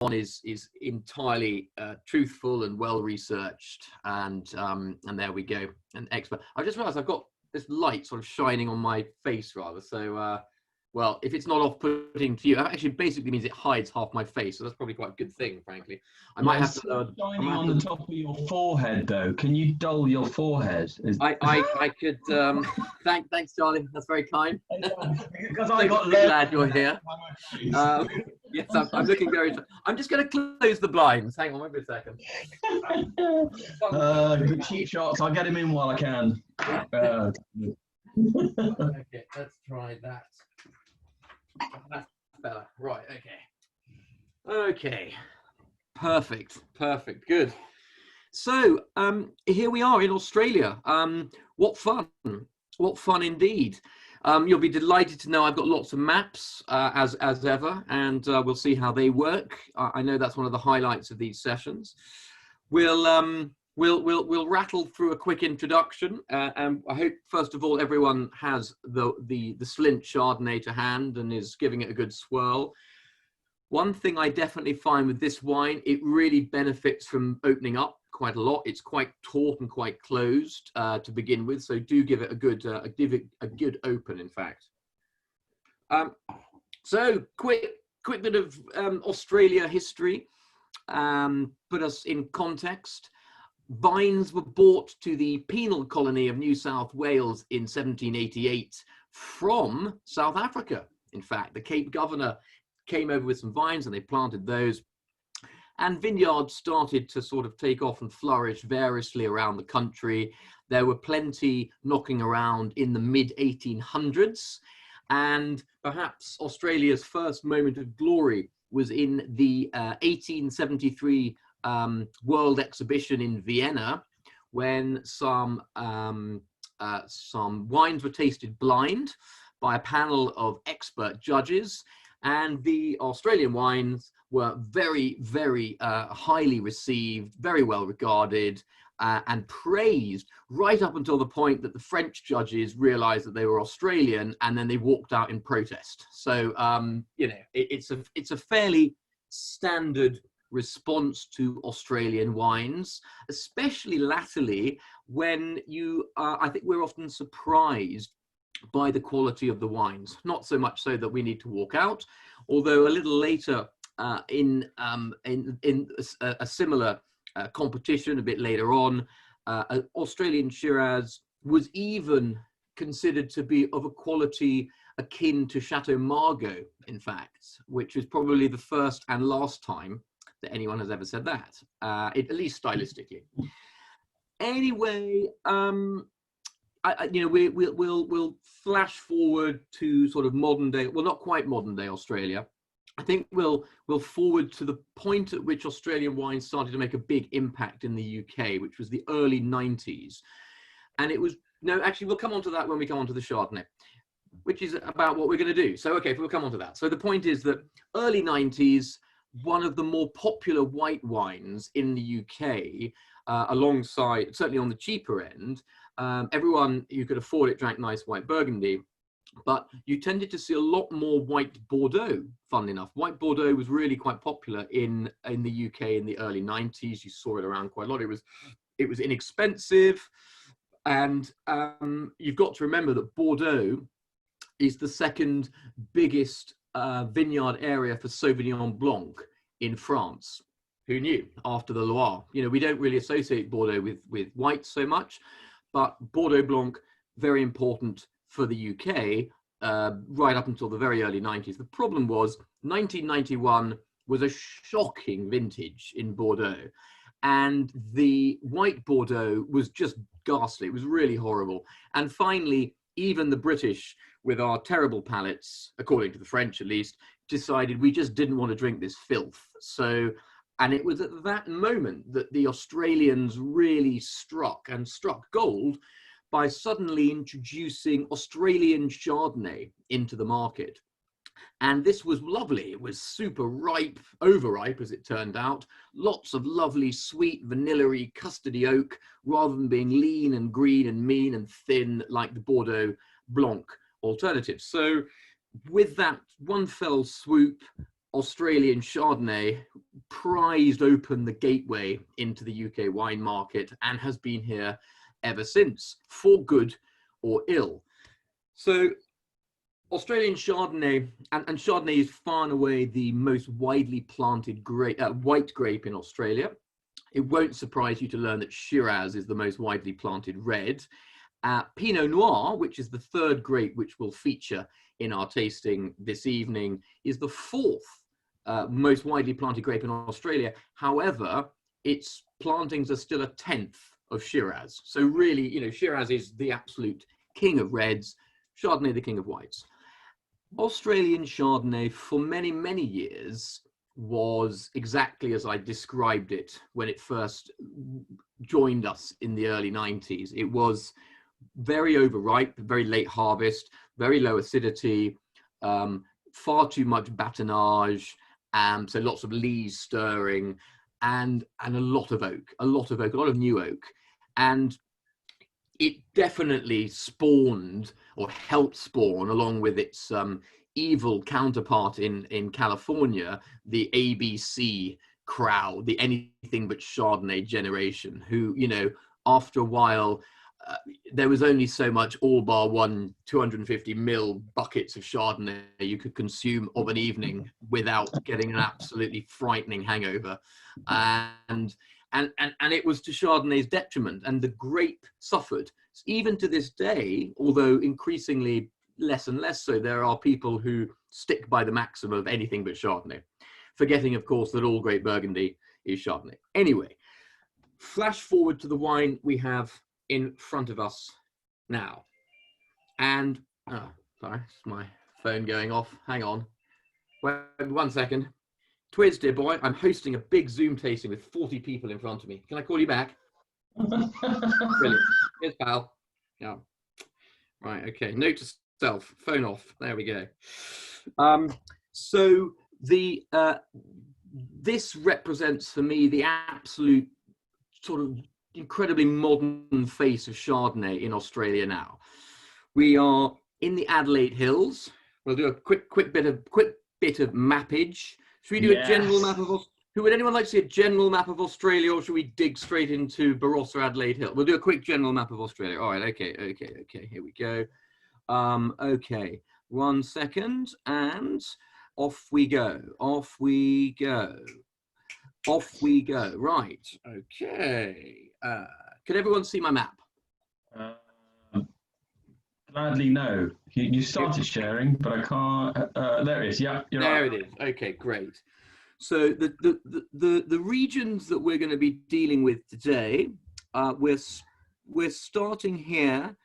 is entirely truthful and well researched, and there we go, an expert. I just realized I've got this light sort of shining on my face rather, so well, if it's not off-putting to you, it actually basically means it hides half my face, so that's probably quite a good thing, frankly. I might have to shining on the top of your forehead, though. Can you dull your forehead? I could. Thanks, Charlie. That's very kind. Because I got glad you're here. Yes, I'm looking very. I'm just going to close the blinds. Hang on, wait a second. Good cheap shots. I'll get him in while I can. Okay, let's try that. That's better. Right. Okay. Perfect. Good. So here we are in Australia. What fun! What fun indeed. You'll be delighted to know I've got lots of maps as ever, and we'll see how they work. I know that's one of the highlights of these sessions. We'll rattle through a quick introduction, and I hope first of all everyone has the Slint Chardonnay to hand and is giving it a good swirl. One thing I definitely find with this wine, it really benefits from opening up quite a lot. It's quite taut and quite closed to begin with, so do give it a good open, in fact. So quick bit of Australia history, put us in context. Vines were brought to the penal colony of New South Wales in 1788 from South Africa. In fact, the Cape Governor came over with some vines and they planted those. And vineyards started to sort of take off and flourish variously around the country. There were plenty knocking around in the mid-1800s. And perhaps Australia's first moment of glory was in the 1873 World Exhibition in Vienna, when some wines were tasted blind by a panel of expert judges, and the Australian wines were very, very highly received, very well regarded, and praised right up until the point that the French judges realized that they were Australian, and then they walked out in protest. So you know, it's a fairly standard response to Australian wines, especially latterly, when I think we're often surprised by the quality of the wines. Not so much so that we need to walk out, although a little later in a similar competition a bit later on, Australian Shiraz was even considered to be of a quality akin to Chateau Margaux, in fact, which is probably the first and last time that anyone has ever said that, at least stylistically. Anyway, you know, we'll flash forward to sort of modern day, well, not quite modern day Australia. I think we'll forward to the point at which Australian wine started to make a big impact in the UK, which was the early 90s. And it was, no, actually, we'll come on to that when we come on to the Chardonnay, which is about what we're going to do. So, okay, we'll come on to that. So the point is that early 90s, one of the more popular white wines in the UK, alongside, certainly on the cheaper end, everyone who could afford it drank nice white Burgundy, but you tended to see a lot more white Bordeaux, funnily enough. White Bordeaux was really quite popular in the UK in the early 90s. You saw it around quite a lot. It was inexpensive, and you've got to remember that Bordeaux is the second biggest vineyard area for Sauvignon Blanc in France. Who knew? After the Loire. You know, we don't really associate Bordeaux with white so much, but Bordeaux Blanc, very important for the UK, right up until the very early 90s. The problem was 1991 was a shocking vintage in Bordeaux, and the white Bordeaux was just ghastly. It was really horrible. And finally, even the British, with our terrible palates, according to the French at least, decided we just didn't want to drink this filth. So, and it was at that moment that the Australians really struck gold by suddenly introducing Australian Chardonnay into the market. And this was lovely. It was super ripe, overripe as it turned out. Lots of lovely, sweet, vanilla-y, custardy oak, rather than being lean and green and mean and thin like the Bordeaux Blanc alternative. So with that one fell swoop, Australian Chardonnay prized open the gateway into the UK wine market and has been here ever since, for good or ill. So Australian Chardonnay, and Chardonnay is far and away the most widely planted white grape in Australia. It won't surprise you to learn that Shiraz is the most widely planted red. Pinot Noir, which is the third grape which will feature in our tasting this evening, is the fourth most widely planted grape in Australia. However, its plantings are still a tenth of Shiraz. So really, you know, Shiraz is the absolute king of reds, Chardonnay the king of whites. Australian Chardonnay for many, many years was exactly as I described it when it first joined us in the early 90s. It was very overripe, very late harvest, very low acidity, far too much batonnage, so lots of lees stirring, and a lot of oak, a lot of new oak. And it definitely spawned, or helped spawn, along with its evil counterpart in California, the ABC crowd, the anything but Chardonnay generation, who, you know, after a while, there was only so much all bar one 250 ml buckets of Chardonnay you could consume of an evening without getting an absolutely frightening hangover. And it was to Chardonnay's detriment, and the grape suffered. Even to this day, although increasingly less and less so, there are people who stick by the maxim of anything but Chardonnay, forgetting, of course, that all great Burgundy is Chardonnay. Anyway, flash forward to the wine we have in front of us now. And, oh, sorry, it's my phone going off. Hang on. Wait 1 second. Twiz, dear boy, I'm hosting a big Zoom tasting with 40 people in front of me. Can I call you back? Brilliant. Here's pal. Yeah. Right, okay. Note to self, phone off. There we go. So the this represents for me the absolute sort of incredibly modern face of Chardonnay in Australia now. We are in the Adelaide Hills. We'll do a quick bit of mappage. Should we do a general map of would anyone like to see a general map of Australia, or should we dig straight into Barossa Adelaide Hill? We'll do a quick general map of Australia. All right, okay, here we go. Okay, 1 second, and off we go. Right, okay. Can everyone see my map? Gladly no. You started sharing, but I can't. There it is. Yeah, you're there right. It is. Okay, great. So the regions that we're going to be dealing with today, we're starting here,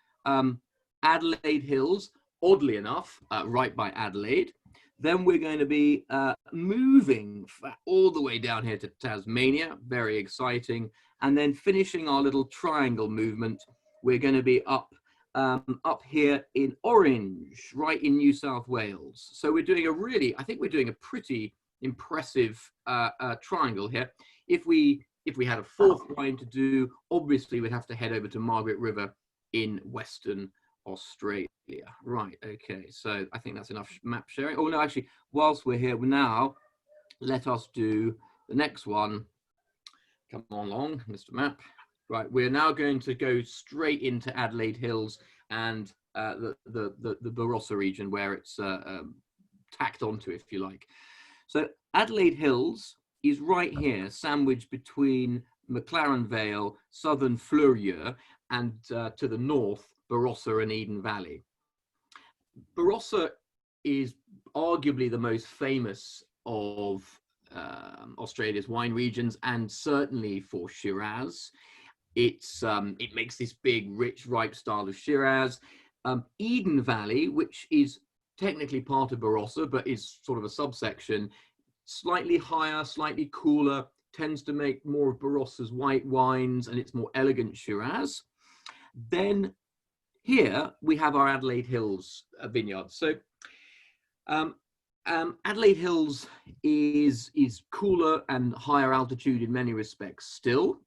Adelaide Hills, oddly enough, right by Adelaide. Then we're going to be moving all the way down here to Tasmania, very exciting. And then finishing our little triangle movement, we're going to be up here in Orange, right in New South Wales. So we're doing I think we're doing a pretty impressive triangle here. If we had a fourth wine to do, obviously we'd have to head over to Margaret River in Western Australia. Right, okay, so I think that's enough map sharing. Oh no, actually, whilst we're here now, let us do the next one. Come on along, Mr. Map. Right, we're now going to go straight into Adelaide Hills and the Barossa region, where it's tacked onto, if you like. So Adelaide Hills is right here, sandwiched between McLaren Vale, southern Fleurieu, and to the north, Barossa and Eden Valley. Barossa is arguably the most famous of Australia's wine regions, and certainly for Shiraz. It makes this big, rich, ripe style of Shiraz. Eden Valley, which is technically part of Barossa, but is sort of a subsection, slightly higher, slightly cooler, tends to make more of Barossa's white wines, and it's more elegant Shiraz. Then here we have our Adelaide Hills vineyard. So Adelaide Hills is cooler and higher altitude in many respects still.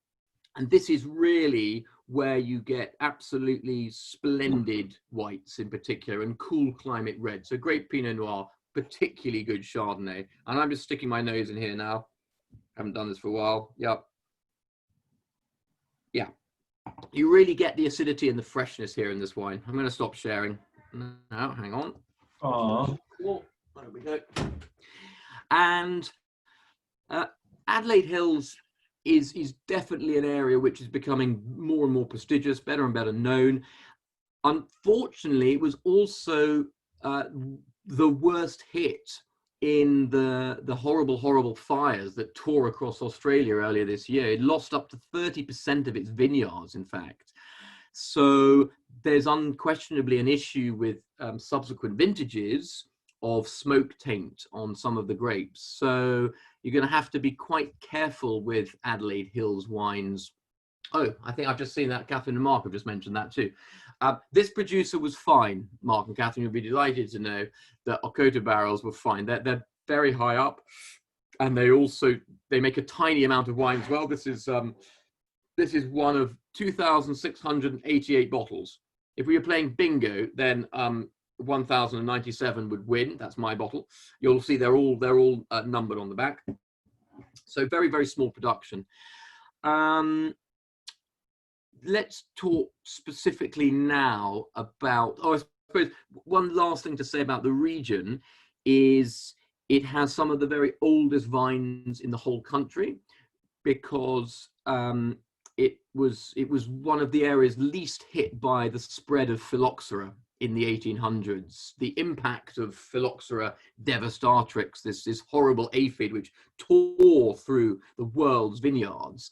And this is really where you get absolutely splendid whites in particular, and cool climate red. So great Pinot Noir, particularly good Chardonnay. And I'm just sticking my nose in here now. Haven't done this for a while. Yep. Yeah. You really get the acidity and the freshness here in this wine. I'm going to stop sharing now. Hang on. Oh, There we go. And Adelaide Hills is definitely an area which is becoming more and more prestigious, better and better known. Unfortunately, it was also the worst hit in the horrible fires that tore across Australia earlier this year. It lost up to 30% of its vineyards, in fact. So there's unquestionably an issue with subsequent vintages of smoke taint on some of the grapes. So you're going to have to be quite careful with Adelaide Hills wines. Oh, I think I've just seen that. Catherine and Mark have just mentioned that too. This producer was fine. Mark and Catherine will be delighted to know that Okota barrels were fine. They're very high up, and they make a tiny amount of wine as well. This is one of 2,688 bottles. If we were playing bingo, then 1,097 would win. That's my bottle. You'll see they're all numbered on the back. So very, very small production. Let's talk specifically now about, I suppose one last thing to say about the region is it has some of the very oldest vines in the whole country, because it was one of the areas least hit by the spread of phylloxera in the 1800s. The impact of Phylloxera devastatrix, this horrible aphid which tore through the world's vineyards,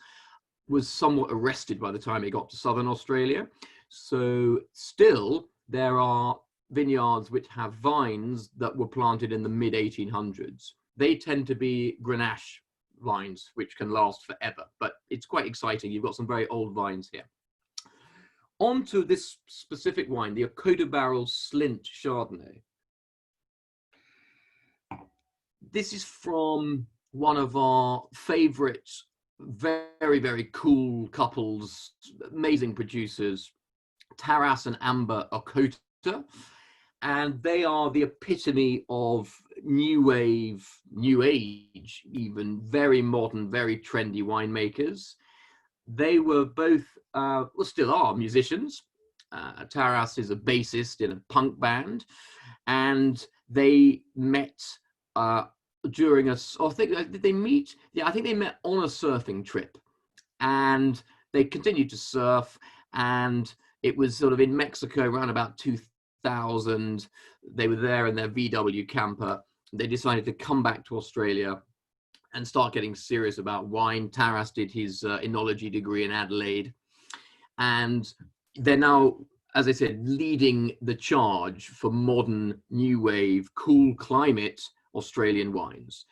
was somewhat arrested by the time it got to southern Australia. So still there are vineyards which have vines that were planted in the mid 1800s. They tend to be Grenache vines which can last forever, but it's quite exciting. You've got some very old vines here. On to this specific wine, the Okota Barrel Slint Chardonnay. This is from one of our favorite, very, very cool couples, amazing producers, Taras and Amber Okota. And they are the epitome of new wave, new age, even very modern, very trendy winemakers. They were both, well, still are musicians. Taras is a bassist in a punk band, and they met during a, I think, did they meet? Yeah, I think they met on a surfing trip, and they continued to surf, and it was sort of in Mexico around about 2000. They were there in their VW camper. They decided to come back to Australia and start getting serious about wine. Taras did his enology degree in Adelaide, and they're now, as I said, leading the charge for modern, new wave, cool climate Australian wines.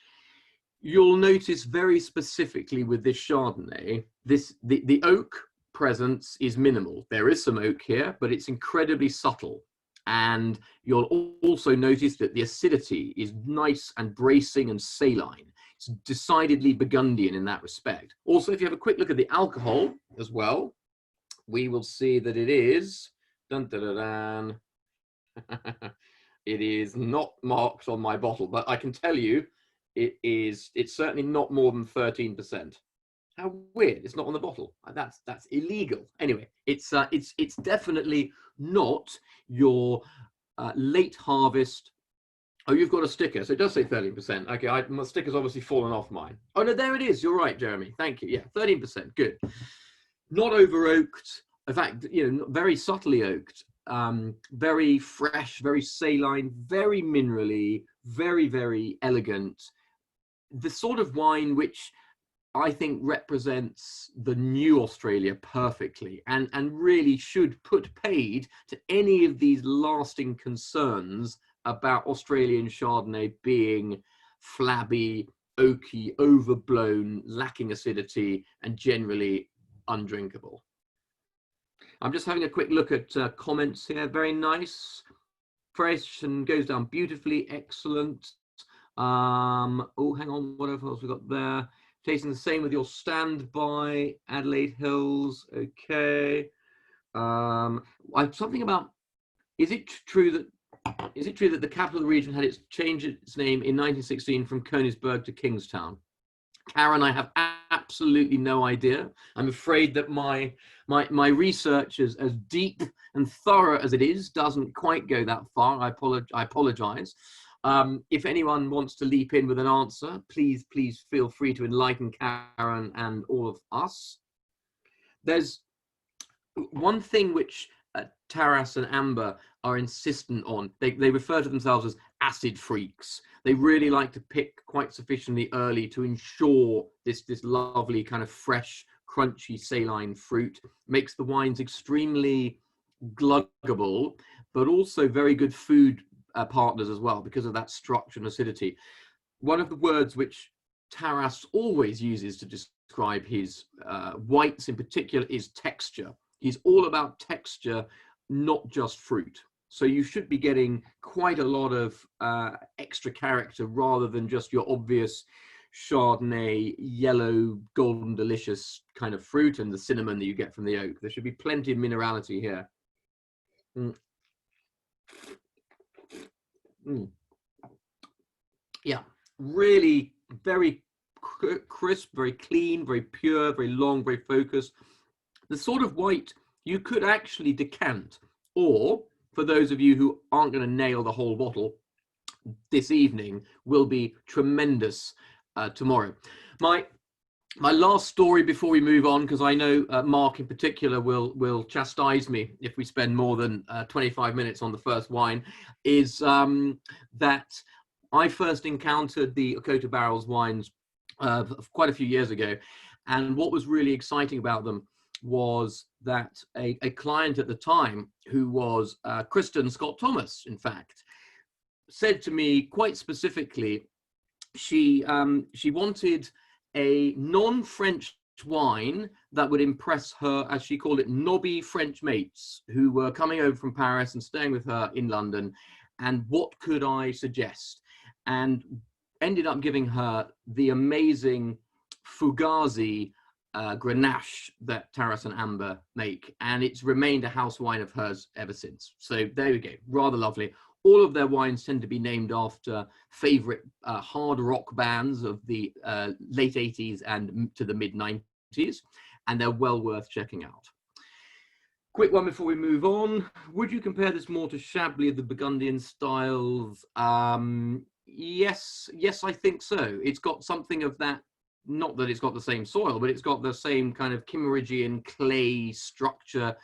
You'll notice very specifically with this Chardonnay, the oak presence is minimal. There is some oak here, but it's incredibly subtle. And you'll also notice that the acidity is nice and bracing and saline. It's decidedly Burgundian in that respect. Also, if you have a quick look at the alcohol as well, we will see that it is, dun, dun, dun, dun. It is not marked on my bottle, but I can tell you it's certainly not more than 13%. How weird, it's not on the bottle. That's illegal. Anyway, it's definitely not your late harvest. Oh, you've got a sticker, so it does say 13%. Okay, my sticker's obviously fallen off mine. Oh no, there it is. You're right, Jeremy. Thank you. Yeah, 13%. Good. Not over oaked. In fact, very subtly oaked. Very fresh, very saline, very minerally, very, very elegant. The sort of wine which I think represents the new Australia perfectly, and really should put paid to any of these lasting concerns about Australian Chardonnay being flabby, oaky, overblown, lacking acidity, and generally undrinkable. I'm just having a quick look at comments here. Very nice, fresh, and goes down beautifully. Excellent. Oh, hang on. What else we got there? Tasting the same with your standby, Adelaide Hills. Okay. Something about, is it true that Is it true that the capital of the region had changed its name in 1916 from Königsberg to Kingstown? Karen, I have absolutely no idea. I'm afraid that my research, as deep and thorough as it is, doesn't quite go that far. I apologize. If anyone wants to leap in with an answer, please feel free to enlighten Karen and all of us. There's one thing which Taras and Amber are insistent on. They refer to themselves as acid freaks. They really like to pick quite sufficiently early to ensure this lovely kind of fresh, crunchy saline fruit makes the wines extremely gluggable, but also very good food partners as well because of that structure and acidity. One of the words which Taras always uses to describe his whites in particular is texture. He's all about texture, not just fruit. So you should be getting quite a lot of extra character rather than just your obvious Chardonnay, yellow, golden, delicious kind of fruit and the cinnamon that you get from the oak. There should be plenty of minerality here. Mm. Mm. Yeah, really very crisp, very clean, very pure, very long, very focused. The sort of white you could actually decant, or for those of you who aren't going to nail the whole bottle this evening, will be tremendous tomorrow. My last story before we move on, because I know Mark in particular will chastise me if we spend more than 25 minutes on the first wine, is that I first encountered the Okota Barrels wines quite a few years ago, and what was really exciting about them was that a client at the time, who was Kristen Scott Thomas, in fact, said to me quite specifically, she wanted a non-French wine that would impress her, as she called it, knobby French mates who were coming over from Paris and staying with her in London. And what could I suggest? And ended up giving her the amazing Fugazi Grenache that Taras and Amber make, and it's remained a house wine of hers ever since. So there we go, rather lovely. All of their wines tend to be named after favorite hard rock bands of the late 80s and to the mid 90s, and they're well worth checking out. Quick one before we move on. Would you compare this more to Chablis of the Burgundian styles? Yes, I think so. It's got something of that. Not that it's got the same soil, but it's got the same kind of Kimmeridgian clay structure,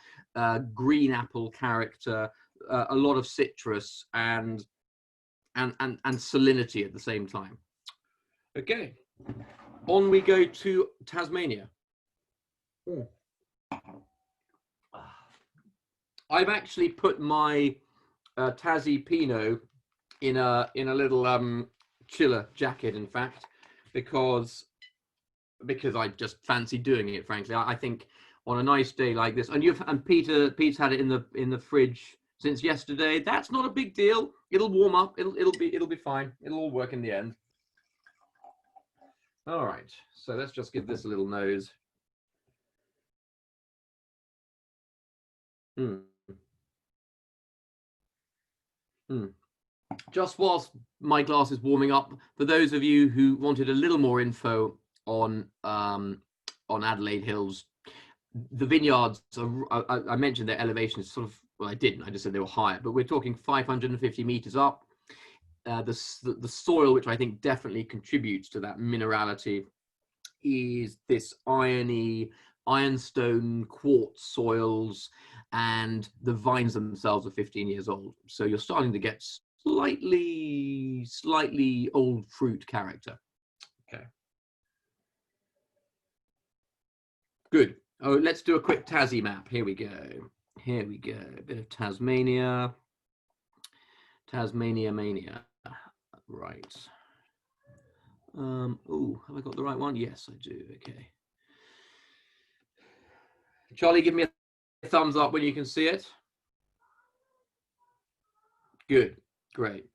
green apple character, a lot of citrus and salinity at the same time. Okay, on we go to Tasmania. Ooh. I've actually put my Tassie Pinot in a little chiller jacket, in fact, because I just fancy doing it, frankly. I think on a nice day like this, and Pete's had it in the fridge since yesterday. That's not a big deal. It'll warm up. It'll be fine. It'll all work in the end. All right. So let's just give this a little nose. Just whilst my glass is warming up, for those of you who wanted a little more info on Adelaide Hills, the vineyards I mentioned their elevation is sort of, well, I didn't, I just said they were higher, but we're talking 550 meters up. The soil, which I think definitely contributes to that minerality, is this ironstone quartz soils, and the vines themselves are 15 years old, so you're starting to get slightly old fruit character. Okay, good. Oh, let's do a quick Tassie map. Here we go. A bit of Tasmania mania. Right. Oh, have I got the right one? Yes, I do. Okay. Charlie, give me a thumbs up when you can see it. Good. Great.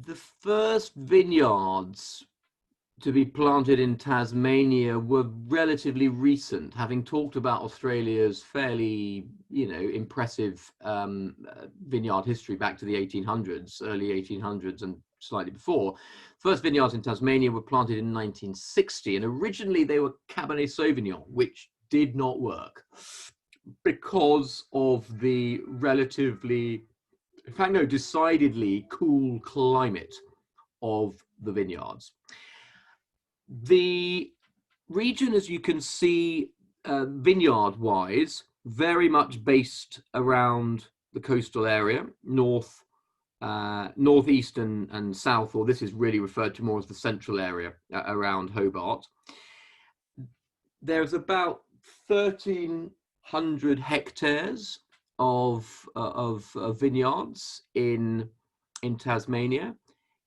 The first vineyards to be planted in Tasmania were relatively recent, having talked about Australia's fairly, impressive vineyard history back to the 1800s, early 1800s and slightly before. First vineyards in Tasmania were planted in 1960, and originally they were Cabernet Sauvignon, which did not work because of the relatively, in fact, no, decidedly cool climate of the vineyards. The region, as you can see, vineyard-wise, very much based around the coastal area, northeast and south, or this is really referred to more as the central area around Hobart. There's about 1,300 hectares of vineyards in Tasmania.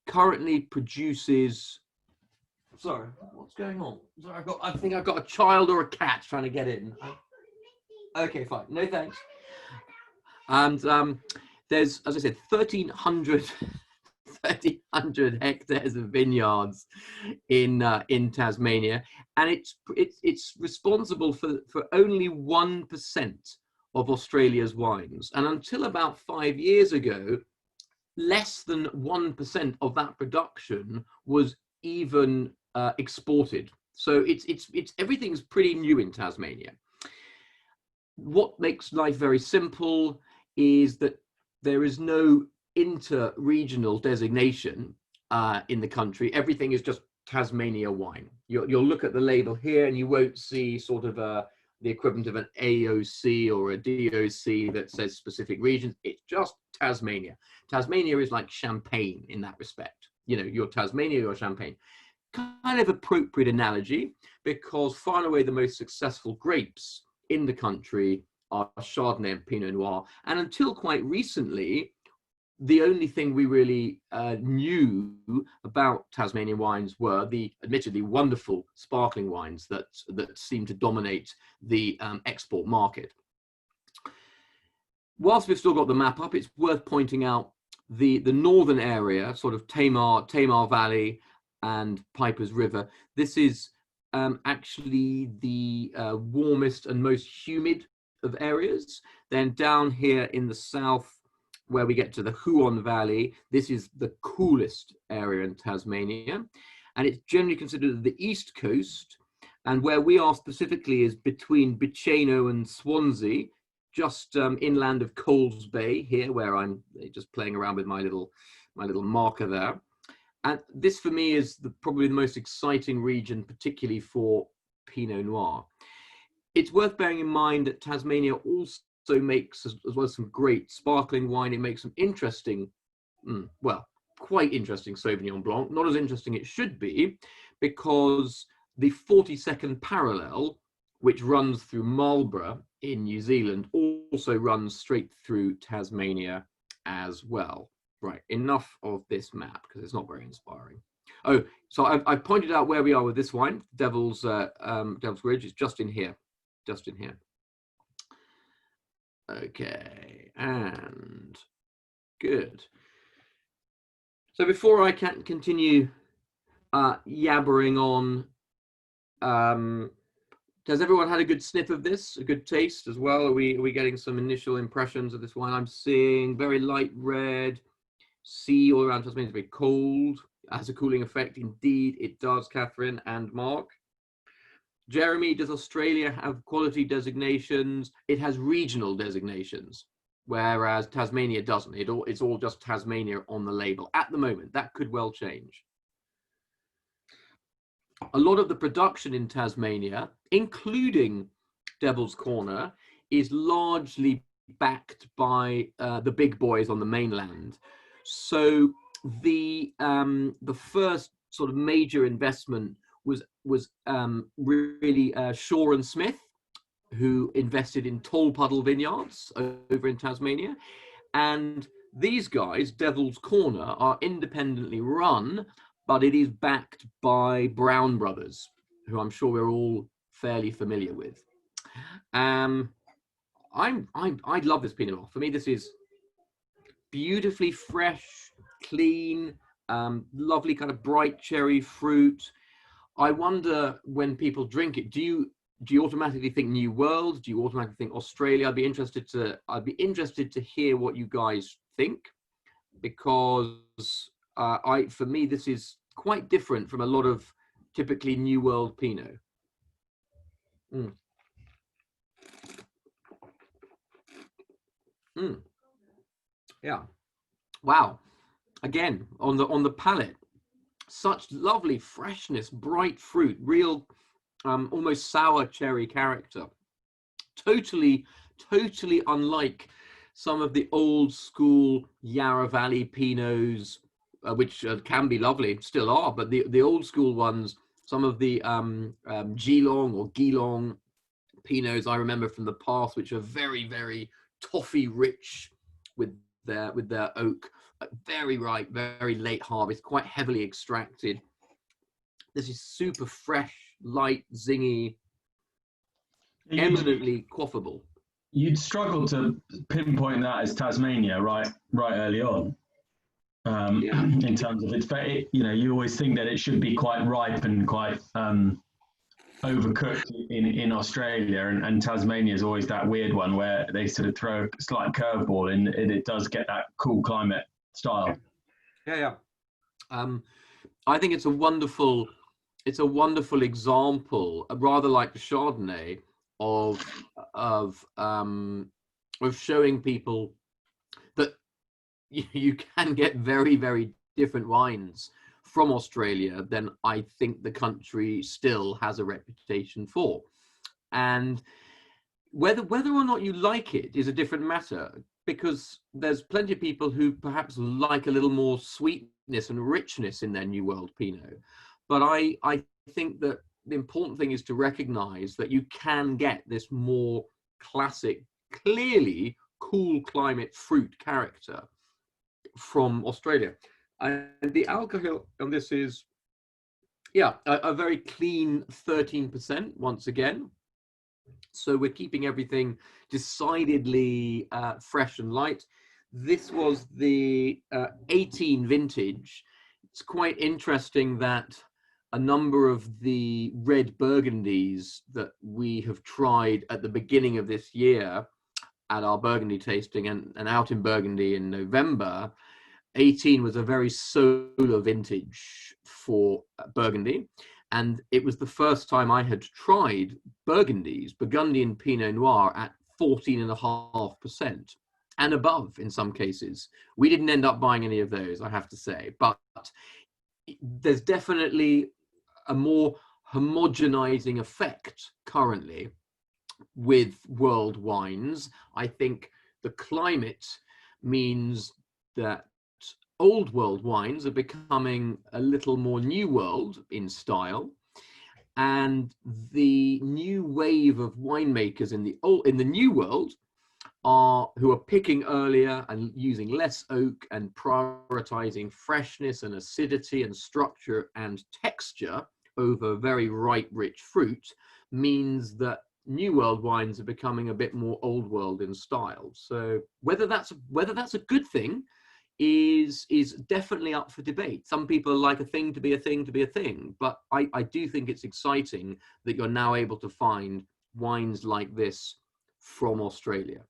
Currently produces. Sorry, what's going on? Sorry, I think I've got a child or a cat trying to get in. Okay, fine. No thanks. And there's, as I said, 1,300 hectares of vineyards in Tasmania, and it's responsible for only 1% of Australia's wines. And until about 5 years ago, less than 1% of that production was even exported. So it's everything's pretty new in Tasmania. What makes life very simple is that there is no inter-regional designation in the country. Everything is just Tasmania wine. You'll look at the label here and you won't see sort of the equivalent of an AOC or a DOC that says specific regions. It's just Tasmania. Tasmania is like champagne in that respect. You're Tasmania, you're Champagne. Kind of appropriate analogy, because far and away the most successful grapes in the country are Chardonnay and Pinot Noir. And until quite recently, the only thing we really knew about Tasmanian wines were the admittedly wonderful sparkling wines that seem to dominate the export market. Whilst we've still got the map up, it's worth pointing out the northern area, sort of Tamar Valley and Pipers River. This is actually the warmest and most humid of areas. Then down here in the south, where we get to the Huon Valley, this is the coolest area in Tasmania, and it's generally considered the east coast. And where we are specifically is between Biceno and Swansea, just inland of Coles Bay here, where I'm just playing around with my little marker there. And this for me is probably the most exciting region, particularly for Pinot Noir. It's worth bearing in mind that Tasmania also makes, as well as some great sparkling wine, it makes some interesting, quite interesting Sauvignon Blanc. Not as interesting it should be, because the 42nd parallel, which runs through Marlborough in New Zealand, also runs straight through Tasmania as well. Right, enough of this map because it's not very inspiring. Oh, so I pointed out where we are with this wine, Devil's Ridge. It's just in here, Okay, and good. So before I can continue yabbering on, has everyone had a good sniff of this? A good taste as well? Are we getting some initial impressions of this wine? I'm seeing very light red. Sea all around Tasmania is very cold. It has a cooling effect. Indeed, it does, Catherine and Mark. Jeremy, does Australia have quality designations? It has regional designations, whereas Tasmania doesn't. It's all just Tasmania on the label at the moment. That could well change. A lot of the production in Tasmania, including Devil's Corner, is largely backed by the big boys on the mainland. So the first sort of major investment was really Shaw and Smith, who invested in Tolpuddle Vineyards over in Tasmania. And these guys, Devil's Corner, are independently run, but it is backed by Brown Brothers, who I'm sure we're all fairly familiar with. I love this Pinot Noir. For me, this is beautifully fresh, clean, lovely kind of bright cherry fruit. I wonder when people drink it, do you automatically think New World? Do you automatically think Australia? I'd be interested to hear what you guys think, because for me this is quite different from a lot of typically New World Pinot. Mm. Mm. Yeah. Wow. Again, on the palate, such lovely freshness, bright fruit, real almost sour cherry character. Totally unlike some of the old school Yarra Valley Pinots, which can be lovely, still are, but the old school ones, some of the Geelong or Geelong Pinots I remember from the past, which are very toffee rich with their oak, very ripe, very late harvest, quite heavily extracted. This is super fresh, light, zingy, eminently quaffable. You'd struggle to pinpoint that as Tasmania right early on. Yeah. In terms of its, you always think that it should be quite ripe and quite overcooked in Australia, and Tasmania is always that weird one where they sort of throw a slight curveball and it does get that cool climate style. Yeah. I think it's a wonderful example, rather like the Chardonnay, of showing people that you can get very different wines from Australia than I think the country still has a reputation for. And whether or not you like it is a different matter, because there's plenty of people who perhaps like a little more sweetness and richness in their New World Pinot. But I think that the important thing is to recognize that you can get this more classic, clearly cool climate fruit character from Australia. And the alcohol on this is, yeah, a very clean 13% once again. So we're keeping everything decidedly fresh and light. This was the 18 vintage. It's quite interesting that a number of the red Burgundies that we have tried at the beginning of this year at our Burgundy tasting and out in Burgundy in November, 18 was a very solar vintage for Burgundy. And it was the first time I had tried Burgundian Pinot Noir at 14.5% and above in some cases. We didn't end up buying any of those, I have to say, but there's definitely a more homogenizing effect currently with world wines. I think the climate means that old world wines are becoming a little more new world in style, and the new wave of winemakers in the new world who are picking earlier and using less oak and prioritizing freshness and acidity and structure and texture over very ripe, rich fruit, means that new world wines are becoming a bit more old world in style. So whether that's a good thing is definitely up for debate. Some people like a thing to be a thing, but I do think it's exciting that you're now able to find wines like this from Australia.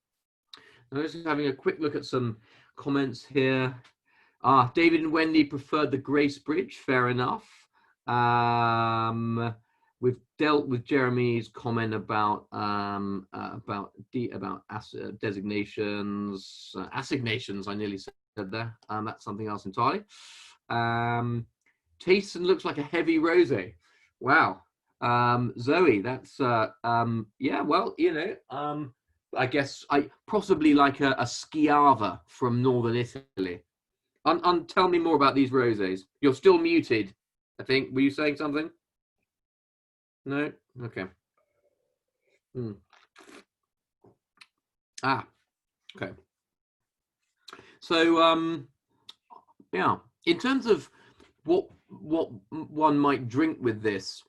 Now, just having a quick look at some comments here. David and Wendy preferred the Grace Bridge. Fair enough. We've dealt with Jeremy's comment about designations, assignations. I nearly said there. That's something else entirely. Tastes and looks like a heavy rosé. Wow. Zoe, that's yeah. Well, I guess I possibly like a Schiava from northern Italy. Tell me more about these rosés. You're still muted, I think. Were you saying something? No? Okay. Okay. So, yeah, in terms of what one might drink with this,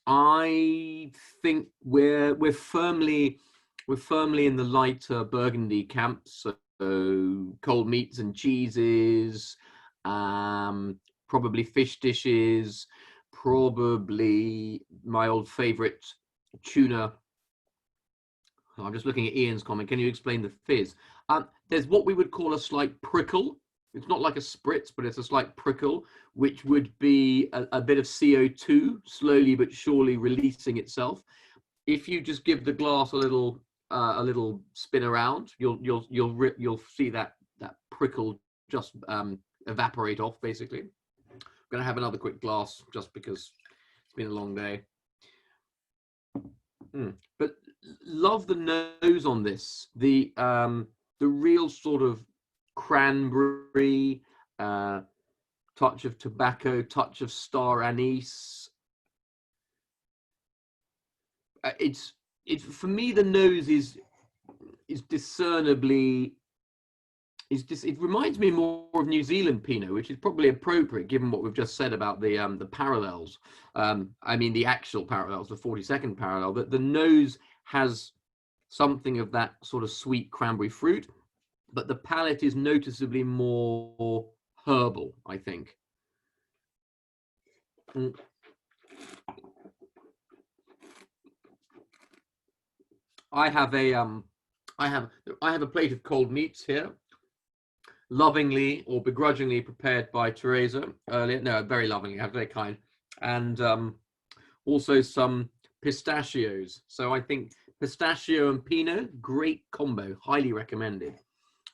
I think we're firmly in the lighter Burgundy camp. So cold meats and cheeses, probably fish dishes, probably my old favorite tuna. I'm just looking at Ian's comment. Can you explain the fizz? There's what we would call a slight prickle. It's not like a spritz, but it's a slight prickle, which would be a bit of CO2 slowly but surely releasing itself. If you just give the glass a little spin around, you'll see that prickle just evaporate off. Basically, I'm gonna have another quick glass just because it's been a long day. But love the nose on this. The real sort of cranberry, touch of tobacco, touch of star anise. It's for me, the nose is discernibly. It reminds me more of New Zealand Pinot, which is probably appropriate given what we've just said about the parallels. I mean, the actual parallels, the 42nd parallel. That the nose has something of that sort of sweet cranberry fruit, but the palate is noticeably more herbal, I think. I have a plate of cold meats here, lovingly or begrudgingly prepared by Teresa earlier. No, very lovingly, very kind. And also some pistachios. So I think pistachio and Pinot, great combo, highly recommended.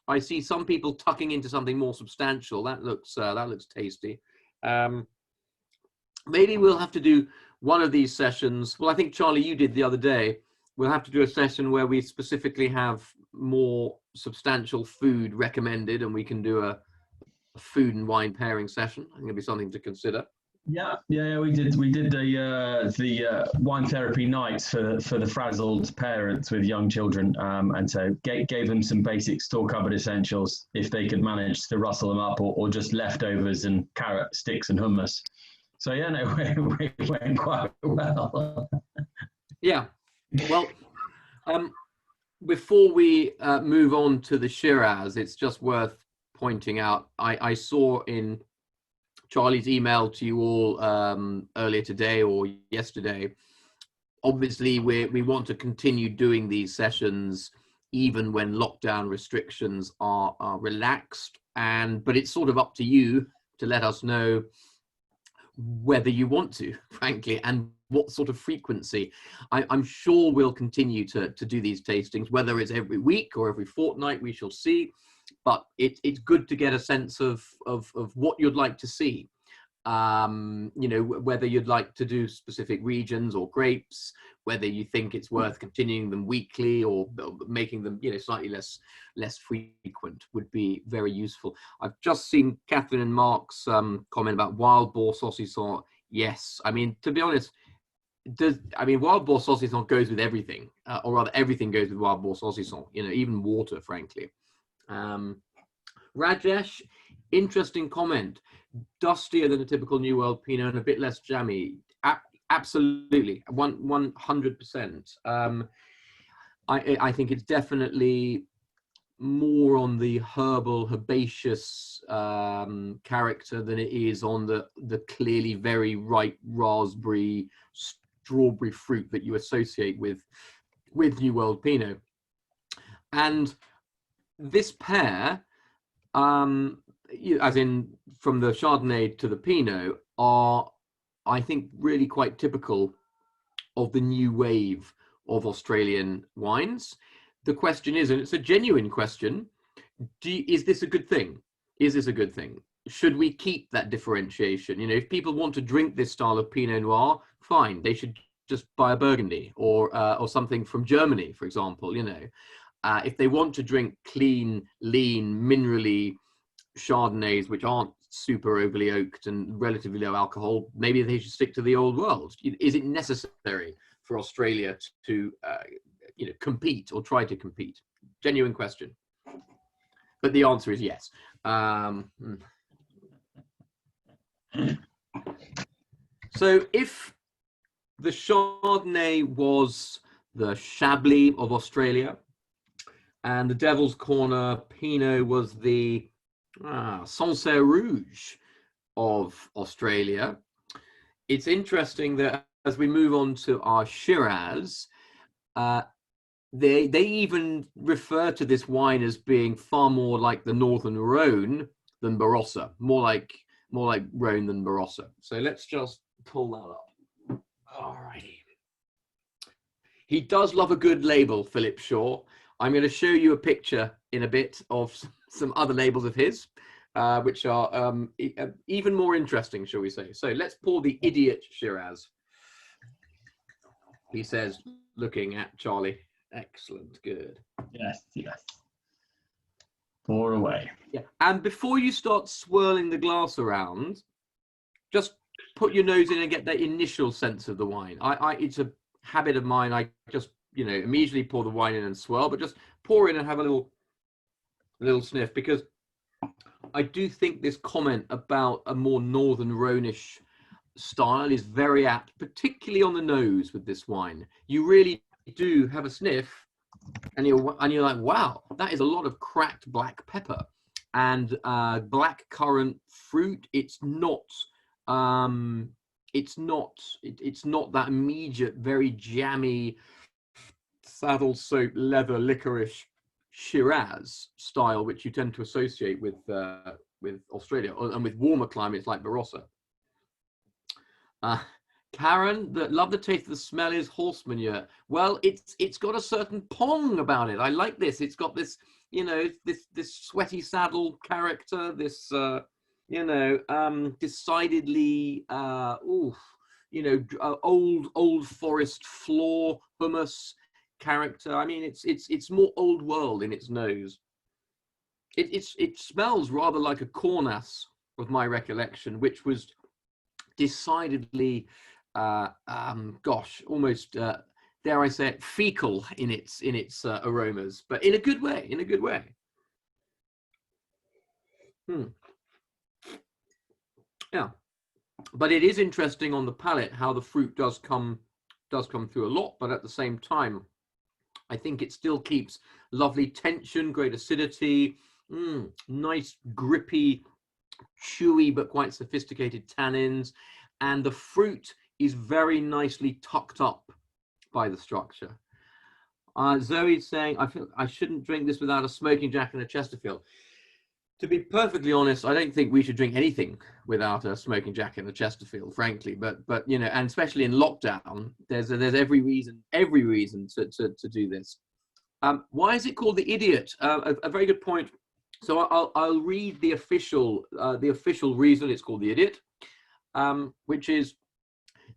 I see some people tucking into something more substantial. That looks tasty. Maybe we'll have to do one of these sessions. Well, I think Charlie, you did the other day. We'll have to do a session where we specifically have more substantial food recommended, and we can do a food and wine pairing session. I think it'll be something to consider. Yeah, we did the wine therapy nights for the frazzled parents with young children, and so gave them some basic store cupboard essentials if they could manage to rustle them up, or just leftovers and carrot sticks and hummus. So yeah, no, it went quite well. Yeah, well, before we move on to the Shiraz, it's just worth pointing out, I saw in Charlie's email to you all earlier today or yesterday, obviously we want to continue doing these sessions even when lockdown restrictions are relaxed, but it's sort of up to you to let us know whether you want to, frankly, and what sort of frequency. I'm sure we'll continue to do these tastings, whether it's every week or every fortnight, we shall see. But it's good to get a sense of what you'd like to see. Whether you'd like to do specific regions or grapes, whether you think it's worth continuing them weekly or making them, slightly less frequent would be very useful. I've just seen Catherine and Mark's comment about wild boar saucisson. Yes, I mean, to be honest, wild boar saucisson goes with everything, or rather everything goes with wild boar saucisson, even water, frankly. Rajesh, interesting comment. Dustier than a typical New World Pinot and a bit less jammy. Absolutely, 100%. I think it's definitely more on the herbal, herbaceous character than it is on the clearly very ripe raspberry, strawberry fruit that you associate with New World Pinot. And this pair, as in from the Chardonnay to the Pinot, are, I think, really quite typical of the new wave of Australian wines. The question is, and it's a genuine question, is this a good thing? Is this a good thing? Should we keep that differentiation? If people want to drink this style of Pinot Noir, fine. They should just buy a Burgundy or something from Germany, for example. If they want to drink clean, lean, minerally Chardonnays, which aren't super overly oaked and relatively low alcohol, maybe they should stick to the old world. Is it necessary for Australia to compete or try to compete? Genuine question. But the answer is yes. So if the Chardonnay was the Chablis of Australia, and the Devil's Corner Pinot was the Sancerre Rouge of Australia, It's interesting that as we move on to our Shiraz, they even refer to this wine as being far more like the Northern Rhone than Barossa, more like Rhone than Barossa. So let's just pull that up. All righty. He does love a good label, Philip Shaw. I'm going to show you a picture in a bit of some other labels of his, which are even more interesting, shall we say. So let's pour the Idiot Shiraz. He says, looking at Charlie. Excellent, good. Yes, yes. Pour away. Yeah, and before you start swirling the glass around, just put your nose in and get that initial sense of the wine. It's a habit of mine. I just, immediately pour the wine in and swirl, but just pour in and have a little sniff, because I do think this comment about a more Northern Rhone-ish style is very apt, particularly on the nose with this wine. You really do have a sniff, and you're like, wow, that is a lot of cracked black pepper and black currant fruit. It's not that immediate, very jammy saddle soap leather licorice Shiraz style, which you tend to associate with Australia and with warmer climates like Barossa. Karen, love the taste of the smell is horse manure. Well, it's got a certain pong about it. I like this. It's got this, this sweaty saddle character, this, decidedly, old forest floor hummus character. I mean, it's more old world in its nose. It smells rather like a cornasse, of my recollection, which was decidedly almost dare I say it, fecal in its aromas, but in a good way. Yeah, but it is interesting on the palate how the fruit does come through a lot, but at the same time I think it still keeps lovely tension, great acidity, nice grippy, chewy but quite sophisticated tannins, and the fruit is very nicely tucked up by the structure. Zoe's saying, I feel I shouldn't drink this without a smoking jack and a Chesterfield. To be perfectly honest, I don't think we should drink anything without a smoking jack and a Chesterfield, frankly. But and especially in lockdown, there's every reason to do this. Why is it called the Idiot? A very good point. So I'll read the official reason it's called the Idiot, which is: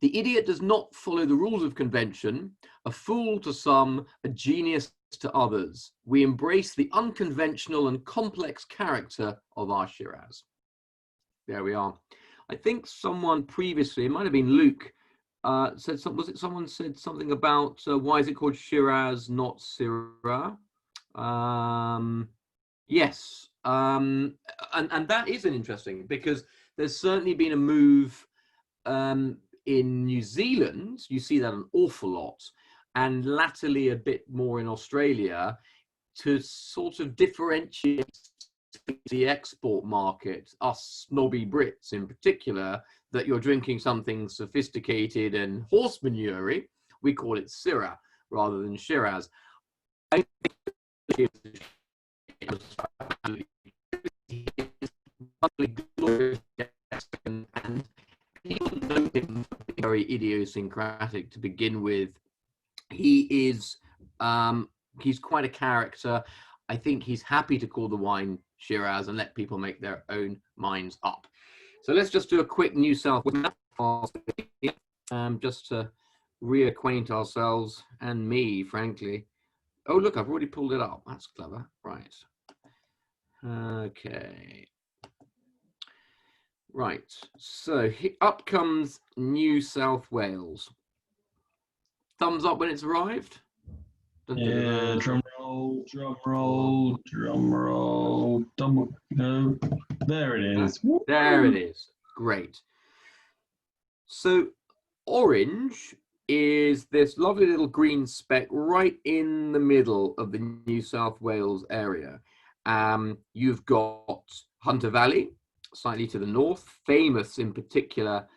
the idiot does not follow the rules of convention, a fool to some, a genius to others. We embrace the unconventional and complex character of our Shiraz. There we are. I think someone previously, it might have been Luke, said something. Was it someone said something about why is it called Shiraz, not Syrah? Yes, and that is an interesting, because there's certainly been a move in New Zealand. You see that an awful lot, and latterly a bit more in Australia, to sort of differentiate the export market, us snobby Brits in particular, that you're drinking something sophisticated and horse manure. We call it Syrah rather than Shiraz. I think and people know him very idiosyncratic to begin with. He's quite a character. I think he's happy to call the wine Shiraz and let people make their own minds up. So let's just do a quick New South Wales, just to reacquaint ourselves and me, frankly. Oh, look, I've already pulled it up. That's clever. Right. Okay. Right. So up comes New South Wales. Thumbs up when it's arrived. Yeah, drum roll, drum roll, drum roll. No, there it is. There it is. Great. So orange is this lovely little green speck right in the middle of the New South Wales area. You've got Hunter Valley, slightly to the north, famous in particular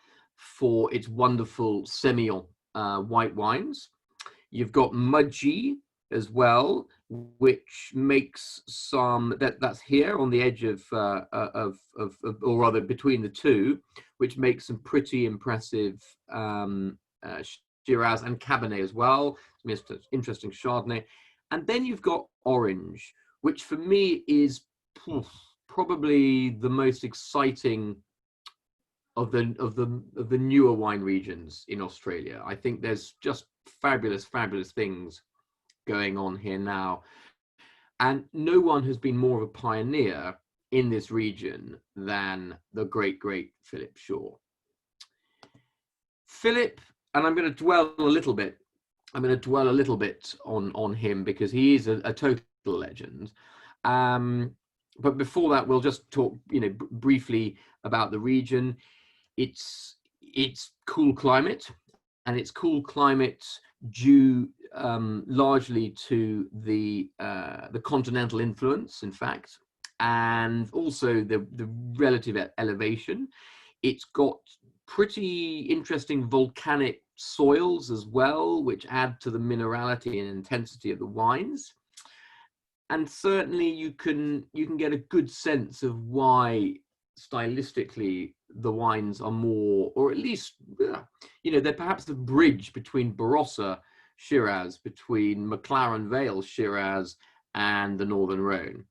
for its wonderful Semillon white wines. You've got Mudgee as well, which makes some that's here on the edge of or rather between the two, which makes some pretty impressive Shiraz and Cabernet as well. Some interesting Chardonnay, and then you've got Orange, which for me is probably the most exciting of the newer wine regions in Australia. I think there's just fabulous things going on here now, and no one has been more of a pioneer in this region than the great Philip Shaw. Philip, and I'm going to dwell a little bit on him because he is a total legend. But before that, we'll just talk, briefly about the region. It's cool climate, and it's cool climate due largely to the continental influence, in fact, and also the relative elevation. It's got pretty interesting volcanic soils as well, which add to the minerality and intensity of the wines. And certainly you can get a good sense of why stylistically the wines are more, or at least, they're perhaps the bridge between Barossa Shiraz, between McLaren Vale Shiraz and the Northern Rhone.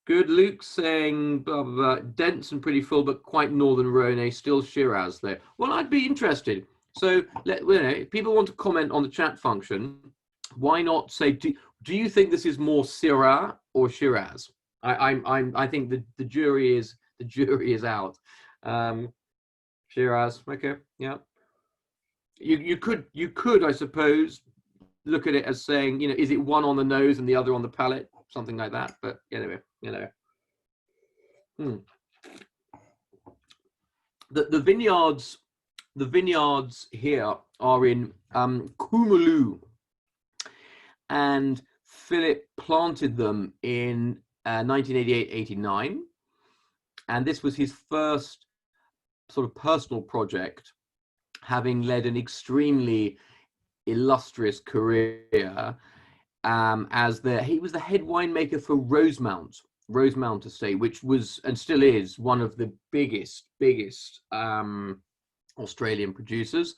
Good. Luke saying blah, blah, blah, dense and pretty full, but quite Northern Rhone, still Shiraz there. Well, I'd be interested. So if people want to comment on the chat function, why not say, do you think this is more Syrah or Shiraz? I think the jury is out. Shiraz, okay, yeah. You could, I suppose, look at it as saying, is it one on the nose and the other on the palate, something like that. But anyway, The vineyards here are in Coomaloo, and Philip planted them in 1988-89, and this was his first sort of personal project, having led an extremely illustrious career he was the head winemaker for Rosemount Estate, which was and still is one of the biggest Australian producers.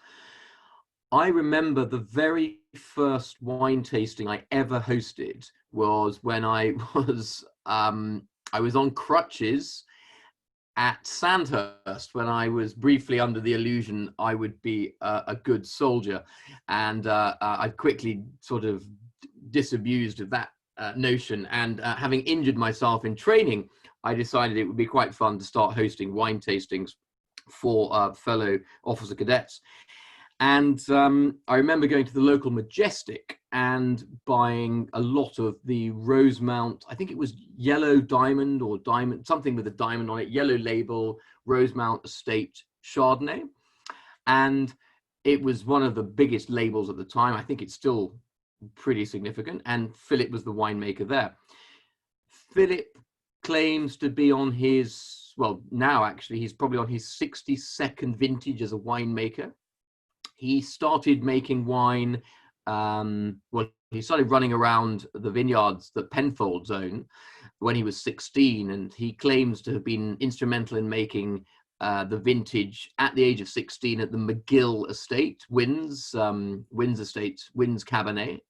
I remember the very first wine tasting I ever hosted was when I was on crutches at Sandhurst, when I was briefly under the illusion I would be a good soldier, and I quickly sort of disabused of that notion, and having injured myself in training, I decided it would be quite fun to start hosting wine tastings for fellow officer cadets. And I remember going to the local Majestic and buying a lot of the Rosemount, I think it was Yellow Diamond or Diamond, something with a diamond on it, yellow label, Rosemount Estate Chardonnay. And it was one of the biggest labels at the time. I think it's still pretty significant. And Philip was the winemaker there. Philip claims to be on his, well, now actually, he's probably on his 62nd vintage as a winemaker. He started making wine, he started running around the vineyards that Penfolds own when he was 16, and he claims to have been instrumental in making the vintage at the age of 16 at the McGill Estate, Wynns Estate, Wynns Cabernet.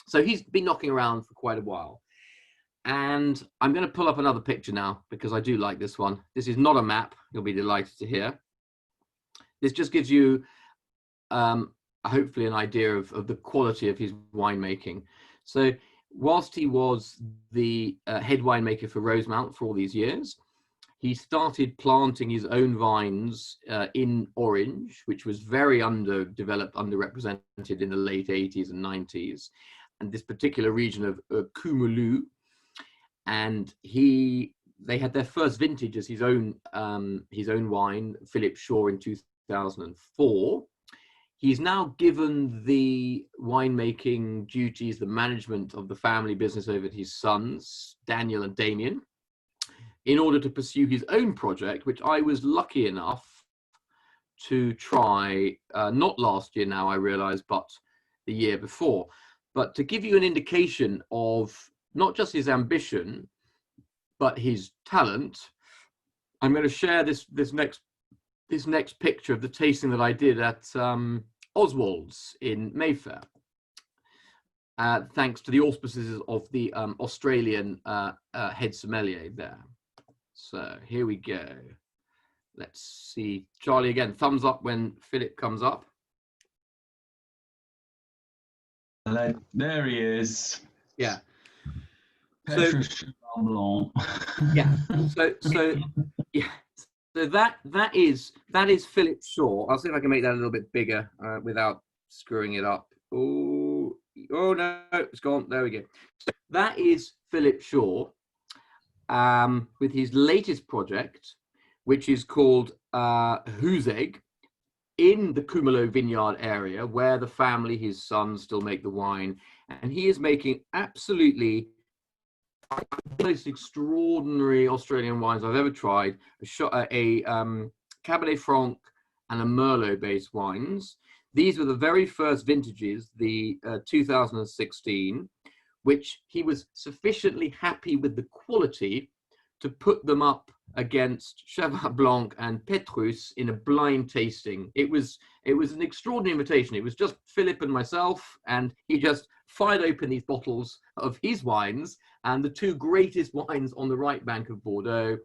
So he's been knocking around for quite a while. And I'm going to pull up another picture now because I do like this one. This is not a map, you'll be delighted to hear. This just gives you hopefully an idea of the quality of his winemaking. So whilst he was the head winemaker for Rosemount for all these years, he started planting his own vines in Orange, which was very underdeveloped, underrepresented in the late 80s and 90s, and this particular region of Coomaloo. And they had their first vintage as his own wine, Philip Shaw, in 2004. He's now given the winemaking duties, the management of the family business over to his sons, Daniel and Damien. in order to pursue his own project, which I was lucky enough to try, not last year now, I realize, but the year before. But to give you an indication of not just his ambition, but his talent, I'm going to share this next picture of the tasting that I did at Oswald's in Mayfair, thanks to the auspices of the Australian head sommelier there. So here we go. Let's see. Charlie, again, thumbs up when Philip comes up. There he is. Yeah. So, yeah. So yeah. So that is Philip Shaw. I'll see if I can make that a little bit bigger without screwing it up. Oh no, it's gone. There we go. So that is Philip Shaw with his latest project, which is called Huzeg, in the Kumalo vineyard area, where the family, his sons, still make the wine. And he is making absolutely the most extraordinary Australian wines I've ever tried. A Cabernet Franc and a Merlot-based wines. These were the very first vintages, the 2016, which he was sufficiently happy with the quality to put them up against Cheval Blanc and Petrus in a blind tasting. It was an extraordinary invitation. It was just Philip and myself, and he just fired open these bottles of his wines and the two greatest wines on the right bank of Bordeaux,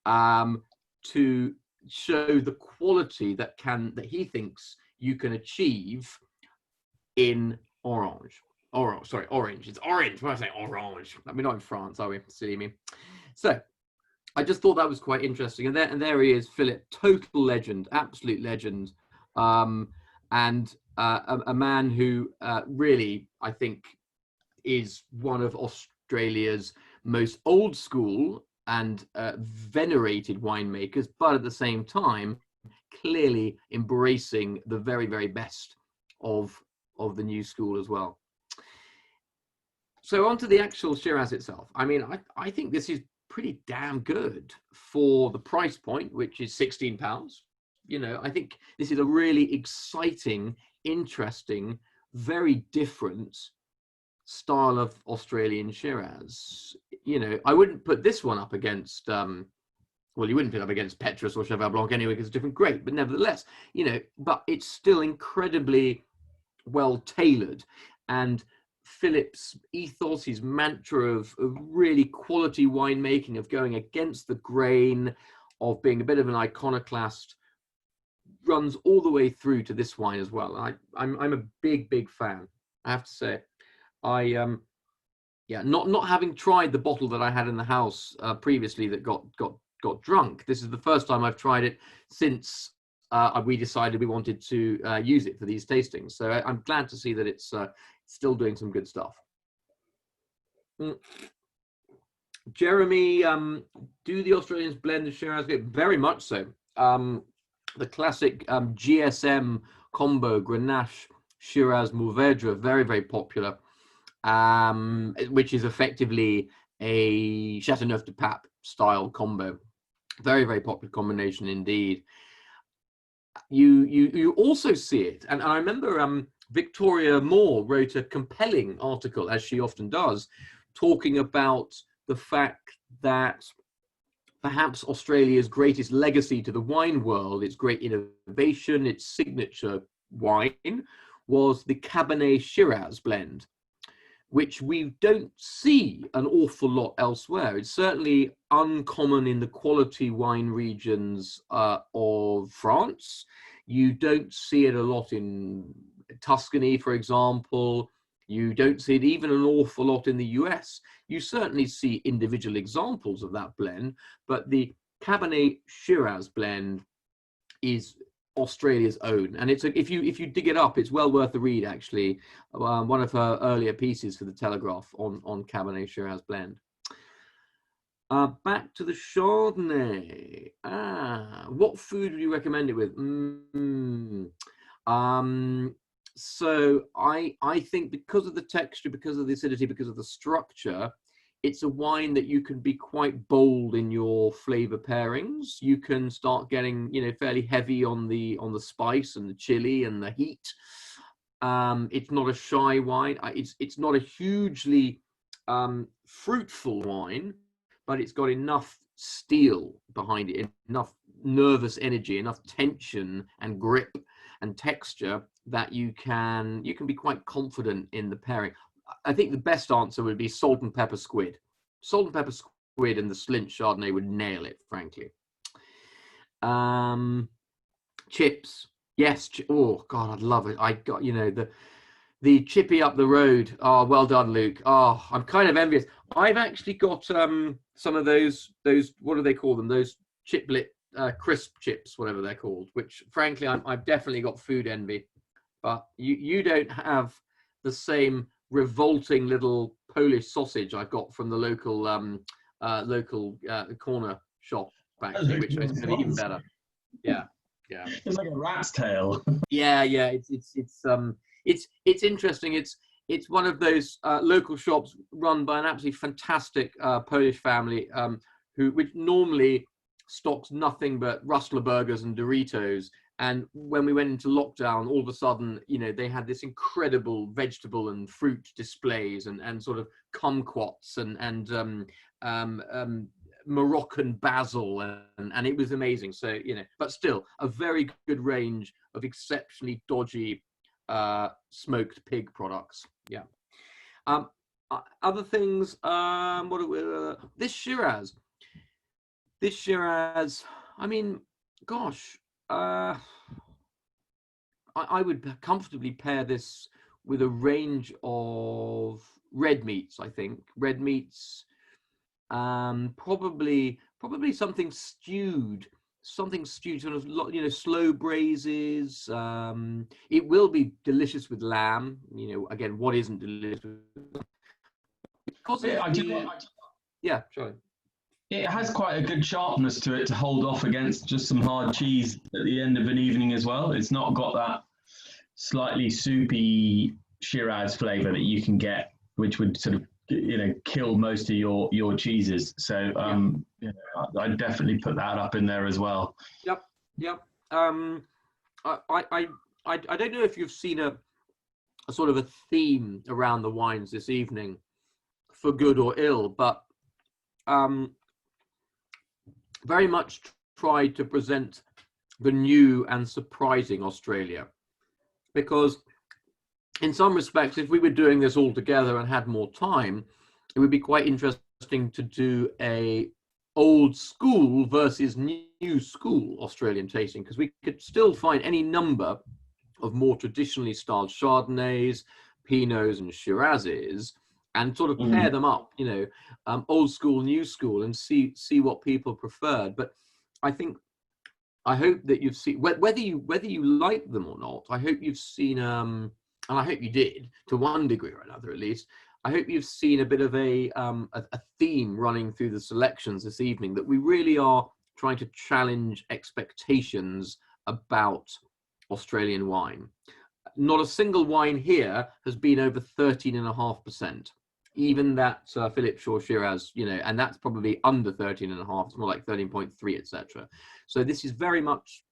to show the quality that he thinks you can achieve in orange. It's orange. Why am I saying orange? We're not in France, are we? Silly me. So I just thought that was quite interesting. And there he is, Philip, total legend, absolute legend. And a man who really, I think, is one of Australia's most old school and venerated winemakers, but at the same time, clearly embracing the very, very best of the new school as well. So on to the actual Shiraz itself. I mean, I think this is pretty damn good for the price point, which is £16. You know, I think this is a really exciting, interesting, very different style of Australian Shiraz. You know, I wouldn't put this one up against, well, you wouldn't put it up against Petrus or Cheval Blanc anyway, because it's a different grade, but nevertheless, you know, but it's still incredibly well tailored. And Philip's ethos, his mantra of really quality winemaking, of going against the grain, of being a bit of an iconoclast, runs all the way through to this wine as well. I'm a big fan, I have to say. Yeah, not having tried the bottle that I had in the house previously that got drunk. This is the first time I've tried it since we decided we wanted to use it for these tastings. So I'm glad to see that it's still doing some good stuff. Jeremy, do the Australians blend the Shiraz? Very much so. The classic GSM combo, Grenache, Shiraz, Mourvèdre, very, very popular, which is effectively a Châteauneuf-du-Pape style combo. Very, very popular combination indeed. You also see it, and I remember Victoria Moore wrote a compelling article, as she often does, talking about the fact that perhaps Australia's greatest legacy to the wine world, its great innovation, its signature wine, was the Cabernet Shiraz blend, which we don't see an awful lot elsewhere. It's certainly uncommon in the quality wine regions of France. You don't see it a lot in Tuscany, for example. You don't see it even an awful lot in the US. You certainly see individual examples of that blend, but the Cabernet Shiraz blend is Australia's own, and it's if you dig it up, it's well worth the read. Actually, one of her earlier pieces for the Telegraph on Cabernet Shiraz blend. Back to the Chardonnay. What food would you recommend it with? So I think because of the texture, because of the acidity, because of the structure, it's a wine that you can be quite bold in your flavor pairings. You can start getting, you know, fairly heavy on the spice and the chili and the heat. It's not a shy wine. It's not a hugely fruitful wine, but it's got enough steel behind it, enough nervous energy, enough tension and grip and texture that you can be quite confident in the pairing. I think the best answer would be salt and pepper squid. Salt and pepper squid and the Slint Chardonnay would nail it, frankly. Chips. Yes. Oh God, I'd love it. I got, you know, the chippy up the road. Oh, well done, Luke. Oh, I'm kind of envious. I've actually got some of those what do they call them? Those chiplet crisp chips, whatever they're called. Which, frankly, I've definitely got food envy. But you don't have the same revolting little Polish sausage I got from the local corner shop, actually, which is going to be even better. Yeah, yeah. It's like a rat's tail. Yeah, yeah. It's interesting. It's one of those local shops run by an absolutely fantastic Polish family which normally stocks nothing but Rustler burgers and Doritos. And when we went into lockdown, all of a sudden, you know, they had this incredible vegetable and fruit displays and sort of kumquats and Moroccan basil, and it was amazing. So, you know, but still a very good range of exceptionally dodgy smoked pig products. Yeah. Other things. What are we, this Shiraz? I mean, gosh. I would comfortably pair this with a range of red meats. I think red meats, probably something stewed, sort of, you know, slow braises. It will be delicious with lamb. You know, again, what isn't delicious? Because yeah, sorry. It has quite a good sharpness to it to hold off against just some hard cheese at the end of an evening as well. It's not got that slightly soupy Shiraz flavour that you can get, which would sort of, you know, kill most of your cheeses. So you know, I'd definitely put that up in there as well. Yep. I don't know if you've seen a sort of a theme around the wines this evening, for good or ill, but very much tried to present the new and surprising Australia, because in some respects, if we were doing this all together and had more time, it would be quite interesting to do a old school versus new school Australian tasting, because we could still find any number of more traditionally styled Chardonnays, Pinots and Shirazes, and sort of pair them up, you know, old school, new school, and see what people preferred. But I hope that you've seen, whether you like them or not, I hope you've seen, and I hope you did to one degree or another at least. I hope you've seen a bit of a theme running through the selections this evening, that we really are trying to challenge expectations about Australian wine. Not a single wine here has been over 13.5%. Even that Philip Shaw Shiraz, you know, and that's probably under 13.5. It's more like 13.3, etc. So this is very much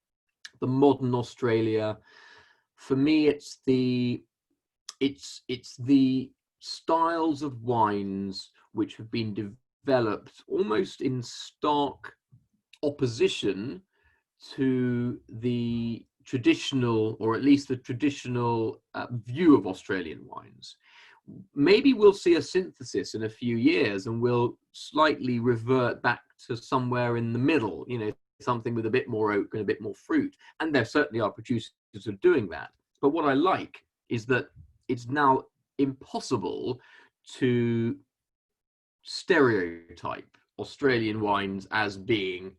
the modern Australia. For me, it's the styles of wines which have been developed almost in stark opposition to the traditional, or at least the traditional view of Australian wines. Maybe we'll see a synthesis in a few years and we'll slightly revert back to somewhere in the middle, you know, something with a bit more oak and a bit more fruit. And there certainly are producers who are doing that. But what I like is that it's now impossible to stereotype Australian wines as being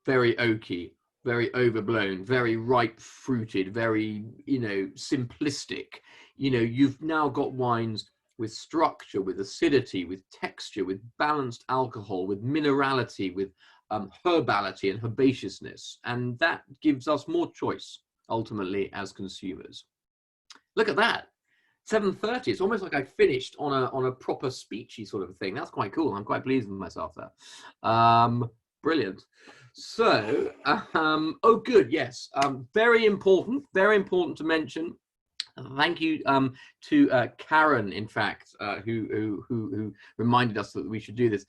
very oaky, very overblown, very ripe fruited, very, you know, simplistic. You know, you've now got wines with structure, with acidity, with texture, with balanced alcohol, with minerality, with herbality and herbaceousness. And that gives us more choice, ultimately, as consumers. Look at that. 7:30. It's almost like I finished on a proper speechy sort of thing. That's quite cool. I'm quite pleased with myself there. Brilliant. So, oh, good. Yes. Very important to mention. Thank you to Karen, in fact, who reminded us that we should do this.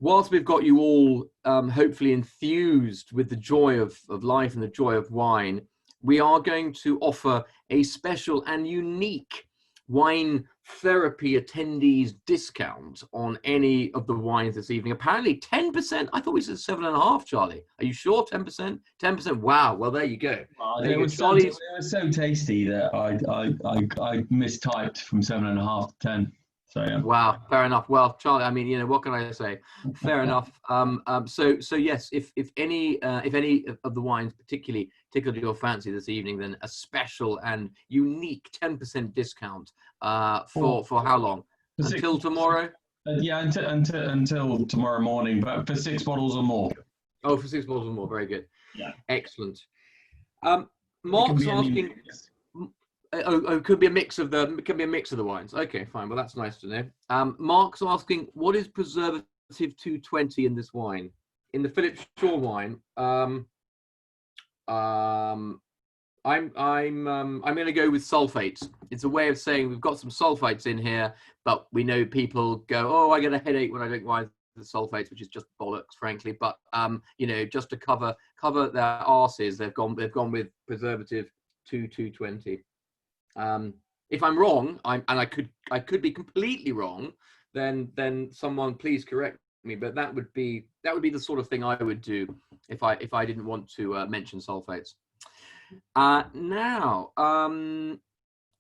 Whilst we've got you all hopefully enthused with the joy of life and the joy of wine, we are going to offer a special and unique wine therapy attendees discount on any of the wines this evening. Apparently 10%. I thought we said 7.5, Charlie. Are you sure? 10%? 10%. Wow. Well, there you go. They were so tasty that I mistyped from 7.5 to 10. So yeah. Wow, fair enough. Well, Charlie, I mean, you know, what can I say? Fair enough. So yes, if any of the wines particularly tickled your fancy this evening, then a special and unique 10% discount for how long? Until tomorrow? Yeah, until tomorrow morning, but for 6 bottles or more. Oh, for 6 bottles or more. Very good. Yeah. Excellent. Mark's asking. Oh, it could be a mix of the wines. Okay, fine. Well, that's nice to know. Mark's asking, what is preservative 220 in this wine? In the Philip Shaw wine, I'm going to go with sulfates. It's a way of saying we've got some sulfates in here, but we know people go, oh, I get a headache when I drink wine with sulfates, which is just bollocks, frankly. But you know, just to cover their arses, they've gone with preservative 220. If I'm wrong, and I could be completely wrong, then someone please correct me. But that would be the sort of thing I would do if I didn't want to mention sulfates. Now,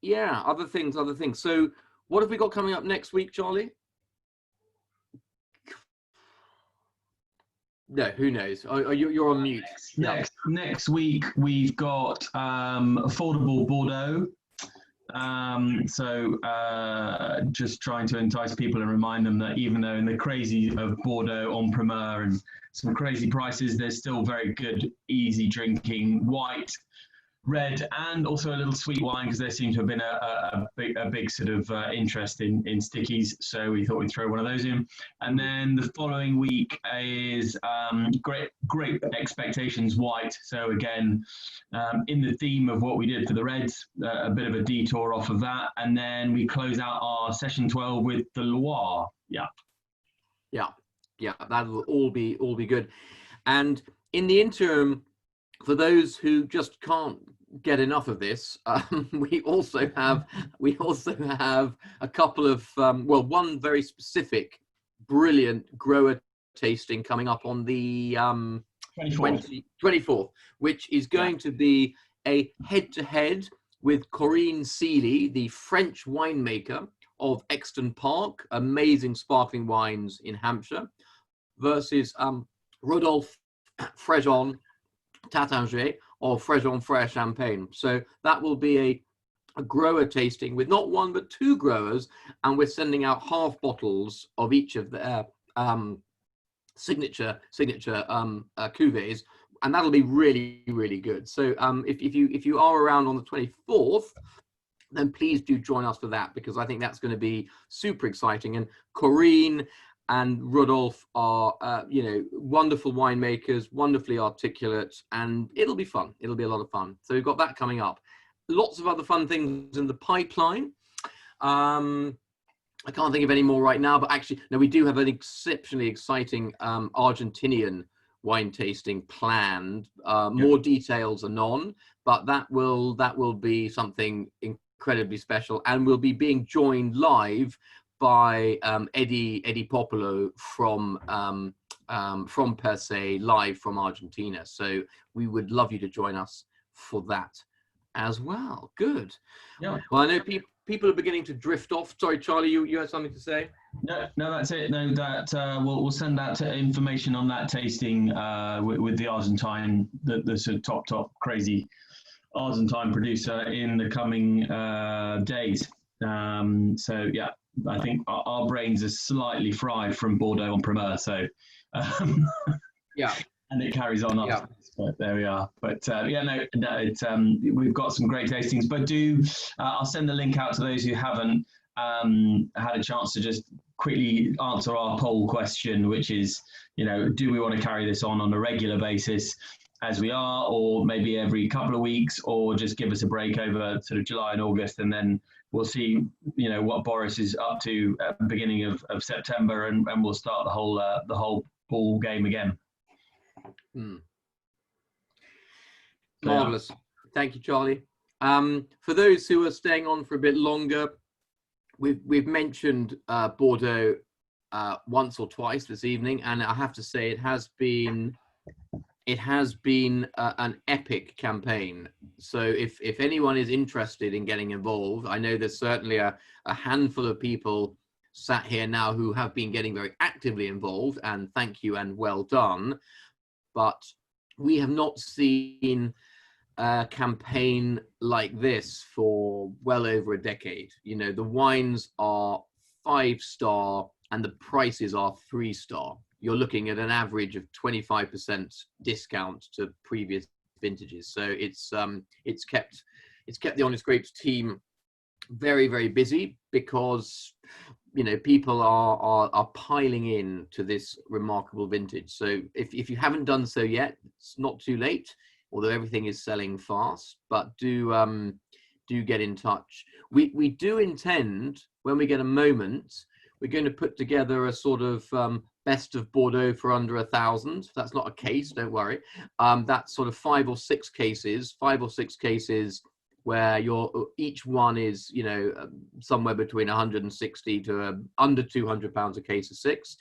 yeah, other things. So, what have we got coming up next week, Charlie? No, who knows? You're on mute. Next week we've got affordable Bordeaux. Just trying to entice people and remind them that even though in the crazy of Bordeaux en primeur and some crazy prices, there's still very good, easy drinking white, red, and also a little sweet wine, because there seems to have been a big sort of interest in stickies. So we thought we'd throw one of those in. And then the following week is Great Expectations white. So again, in the theme of what we did for the reds, a bit of a detour off of that. And then we close out our session 12 with the Loire. Yeah, that'll all be good. And in the interim, for those who just can't get enough of this, we also have a couple of one very specific, brilliant grower tasting coming up on the 24th, which is going to be a head-to-head with Corinne Seeley, the French winemaker of Exton Park, amazing sparkling wines in Hampshire, versus Rodolphe Frejon Tattinger or Frejon Frère Champagne. So that will be a grower tasting with not one but two growers, and we're sending out half bottles of each of their signature cuvées, and that'll be really good. So if you are around on the 24th, then please do join us for that, because I think that's going to be super exciting. And Corinne and Rudolph are, wonderful winemakers, wonderfully articulate, and it'll be fun. It'll be a lot of fun. So we've got that coming up. Lots of other fun things in the pipeline. I can't think of any more right now, but actually, no, we do have an exceptionally exciting Argentinian wine tasting planned. More details anon, but that will be something incredibly special, and we'll be being joined live by Eddie Popolo from Per Se, live from Argentina. So we would love you to join us for that as well. Good. Yeah. Well, I know people are beginning to drift off. Sorry, Charlie, you had something to say? No, that's it. No, that we'll send out information on that tasting with the Argentine, the sort of top crazy Argentine producer in the coming days. So yeah, I think our brains are slightly fried from Bordeaux en primeur. So yeah. And it carries on after this, but there we are. But we've got some great tastings. But I'll send the link out to those who haven't had a chance to just quickly answer our poll question, which is, do we want to carry this on a regular basis as we are, or maybe every couple of weeks, or just give us a break over sort of July and August, and then we'll see, what Boris is up to at the beginning of September, and we'll start the whole ball game again. Marvelous. Thank you, Charlie. For those who are staying on for a bit longer, we've mentioned Bordeaux once or twice this evening, and I have to say it has been an epic campaign. So if anyone is interested in getting involved, I know there's certainly a handful of people sat here now who have been getting very actively involved, and thank you and well done. But we have not seen a campaign like this for well over a decade. The wines are 5-star and the prices are 3-star. You're looking at an average of 25% discount to previous vintages. So it's kept the Honest Grapes team very, very busy, because people are piling in to this remarkable vintage. So if you haven't done so yet, it's not too late, although everything is selling fast. But do get in touch. We do intend, when we get a moment, we're going to put together a sort of best of Bordeaux for under 1,000. That's not a case, don't worry. That's sort of 5 or 6 cases where each one is, somewhere between 160 to under 200 pounds a case of 6,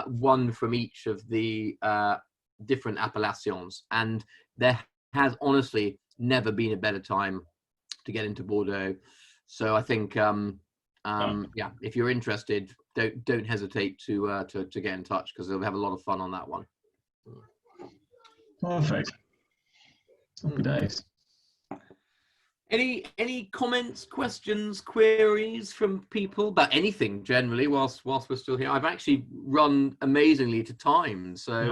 one from each of the different appellations. And there has honestly never been a better time to get into Bordeaux. So I think, if you're interested, don't hesitate to get in touch, because they'll have a lot of fun on that one. Perfect. Happy days. Any comments, questions, queries from people about anything generally whilst we're still here? I've actually run amazingly to time, so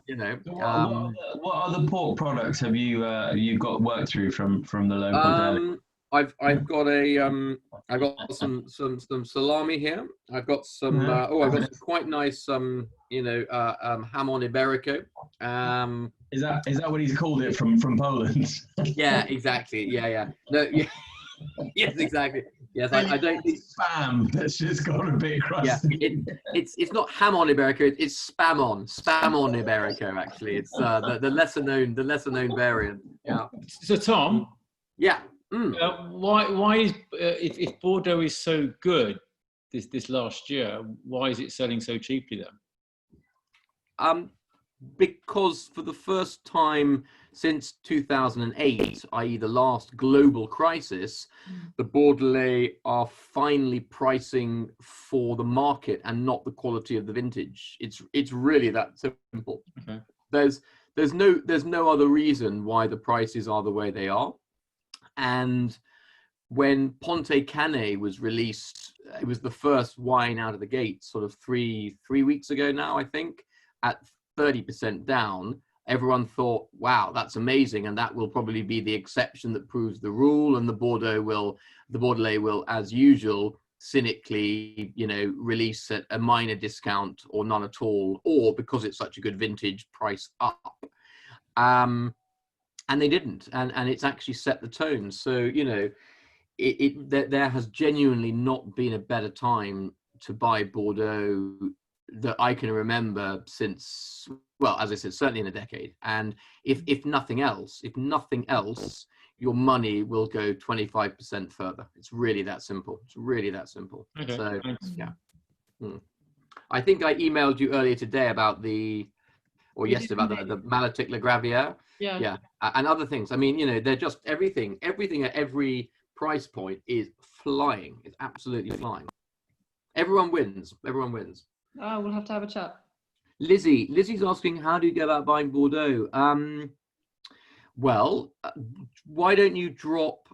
what other pork products have you got work through from the local deli? I've got some salami here. I've got some I've got some quite nice jamon iberico. Is that what he's called it from Poland? Yeah, exactly. Yeah. No, yeah. Yes, exactly. Yes, I don't think spam. That's just got a bit crusty. Yeah, it's not ham on iberico. It's spam on iberico. Actually, it's the lesser known variant. Yeah. So Tom. Yeah. Why is if Bordeaux is so good this last year, why is it selling so cheaply then? Because for the first time since 2008, i.e. the last global crisis, the Bordelais are finally pricing for the market and not the quality of the vintage. It's really that simple. Okay. There's no other reason why the prices are the way they are. And when Ponte Canet was released, it was the first wine out of the gate, sort of three weeks ago now, I think, at 30% down. Everyone thought, wow, that's amazing, and that will probably be the exception that proves the rule, and the Bordelais will, as usual, cynically, release at a minor discount or none at all, or because it's such a good vintage, price up. And they didn't, and it's actually set the tone. So there has genuinely not been a better time to buy Bordeaux that I can remember since, well, as I said, certainly in a decade. And if nothing else, your money will go 25% further. It's really that simple. Okay. So yeah. I think I emailed you earlier today about yesterday about the Malatic Le Gravier. Yeah. And other things. I mean, they're just everything at every price point is flying. It's absolutely flying. Everyone wins. Oh, we'll have to have a chat. Lizzie's asking, how do you go about buying Bordeaux? Well, why don't you drop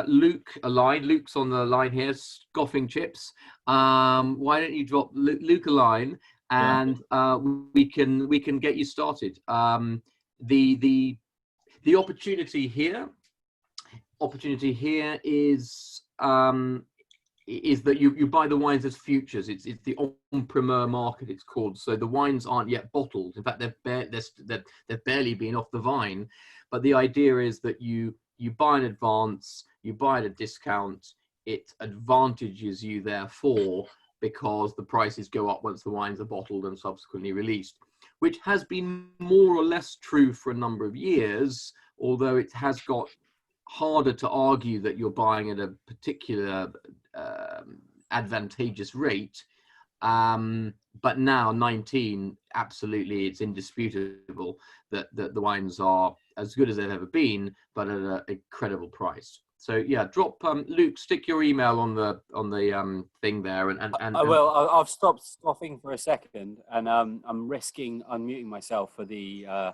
Luke a line? Luke's on the line here, scoffing chips. Why don't you drop Luke a line, and we can get you started. The opportunity here is that you buy the wines as futures. It's the en primeur market, it's called. So the wines aren't yet bottled. In fact, they've barely been off the vine. But the idea is that you buy in advance, you buy at a discount. It advantages you therefore, because the prices go up once the wines are bottled and subsequently released, which has been more or less true for a number of years, although it has got harder to argue that you're buying at a particular advantageous rate. But now 19, absolutely, it's indisputable that the wines are as good as they've ever been, but at an incredible price. So yeah, drop Luke, stick your email on the thing there, and I will. I've stopped scoffing for a second, and I'm risking unmuting myself for the.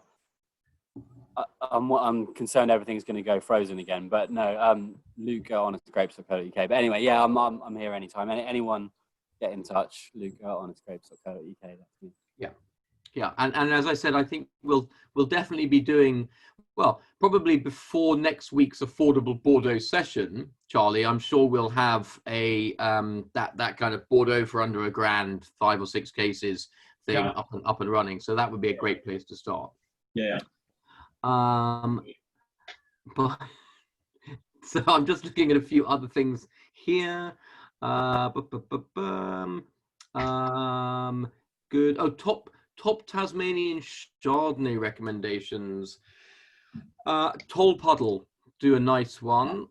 I'm concerned everything's going to go frozen again, but no. Luke honestgrapes.co.uk. But anyway, yeah, I'm here anytime. Anyone get in touch. Luke honestgrapes.co.uk. That's me. Yeah, and as I said, I think we'll definitely be doing, well, probably before next week's affordable Bordeaux session, Charlie. I'm sure we'll have a that kind of Bordeaux for under £1,000, 5 or 6 cases thing up and running. So that would be a great place to start. Yeah. But so I'm just looking at a few other things here. Good. Oh, top Tasmanian Chardonnay recommendations. Toll Puddle do a nice one.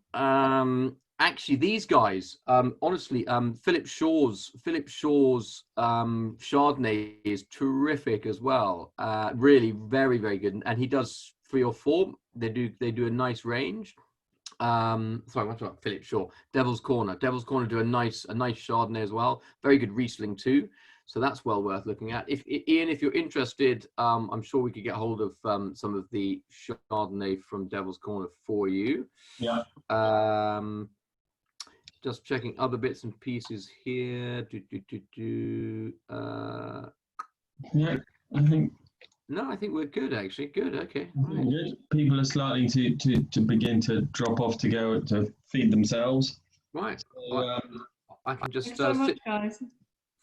Actually, these guys, honestly, Philip Shaw's Chardonnay is terrific as well. Really, very, very good. And he does 3 or 4. They do a nice range. Sorry, what's about Philip Shaw? Devil's Corner do a nice Chardonnay as well. Very good Riesling too. So that's well worth looking at. Ian, if you're interested, I'm sure we could get hold of some of the Chardonnay from Devil's Corner for you. Yeah. Just checking other bits and pieces here. Yeah, I think. No, I think we're good actually. Good. Okay. Right. Good. People are starting to begin to drop off to go to feed themselves. Right. So, I can just Thanks so much, guys.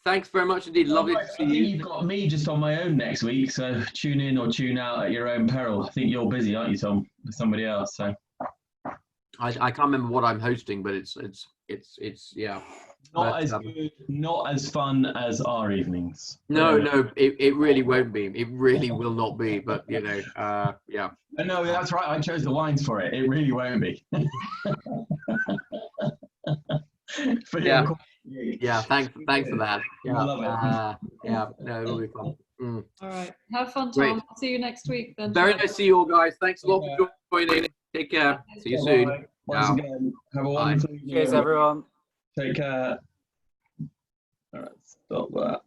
Thanks very much indeed. Lovely to see you. You've got me just on my own next week, so tune in or tune out at your own peril. I think you're busy, aren't you, Tom, with somebody else? So I can't remember what I'm hosting, but it's yeah. Not as good, not as fun as our evenings. No, it really won't be. It really will not be. But you know, yeah. No, that's right. I chose the wines for it. It really won't be. Yeah, thanks for that. Yeah, I love it. Yeah, no, it'll be fun. All right. Have fun, Tom. Great. I'll see you next week then. Very nice to see you all, guys. Thanks a lot for joining. Take care. See you soon. Once again, have a wonderful evening. Cheers, everyone. Take care. All right, stop that.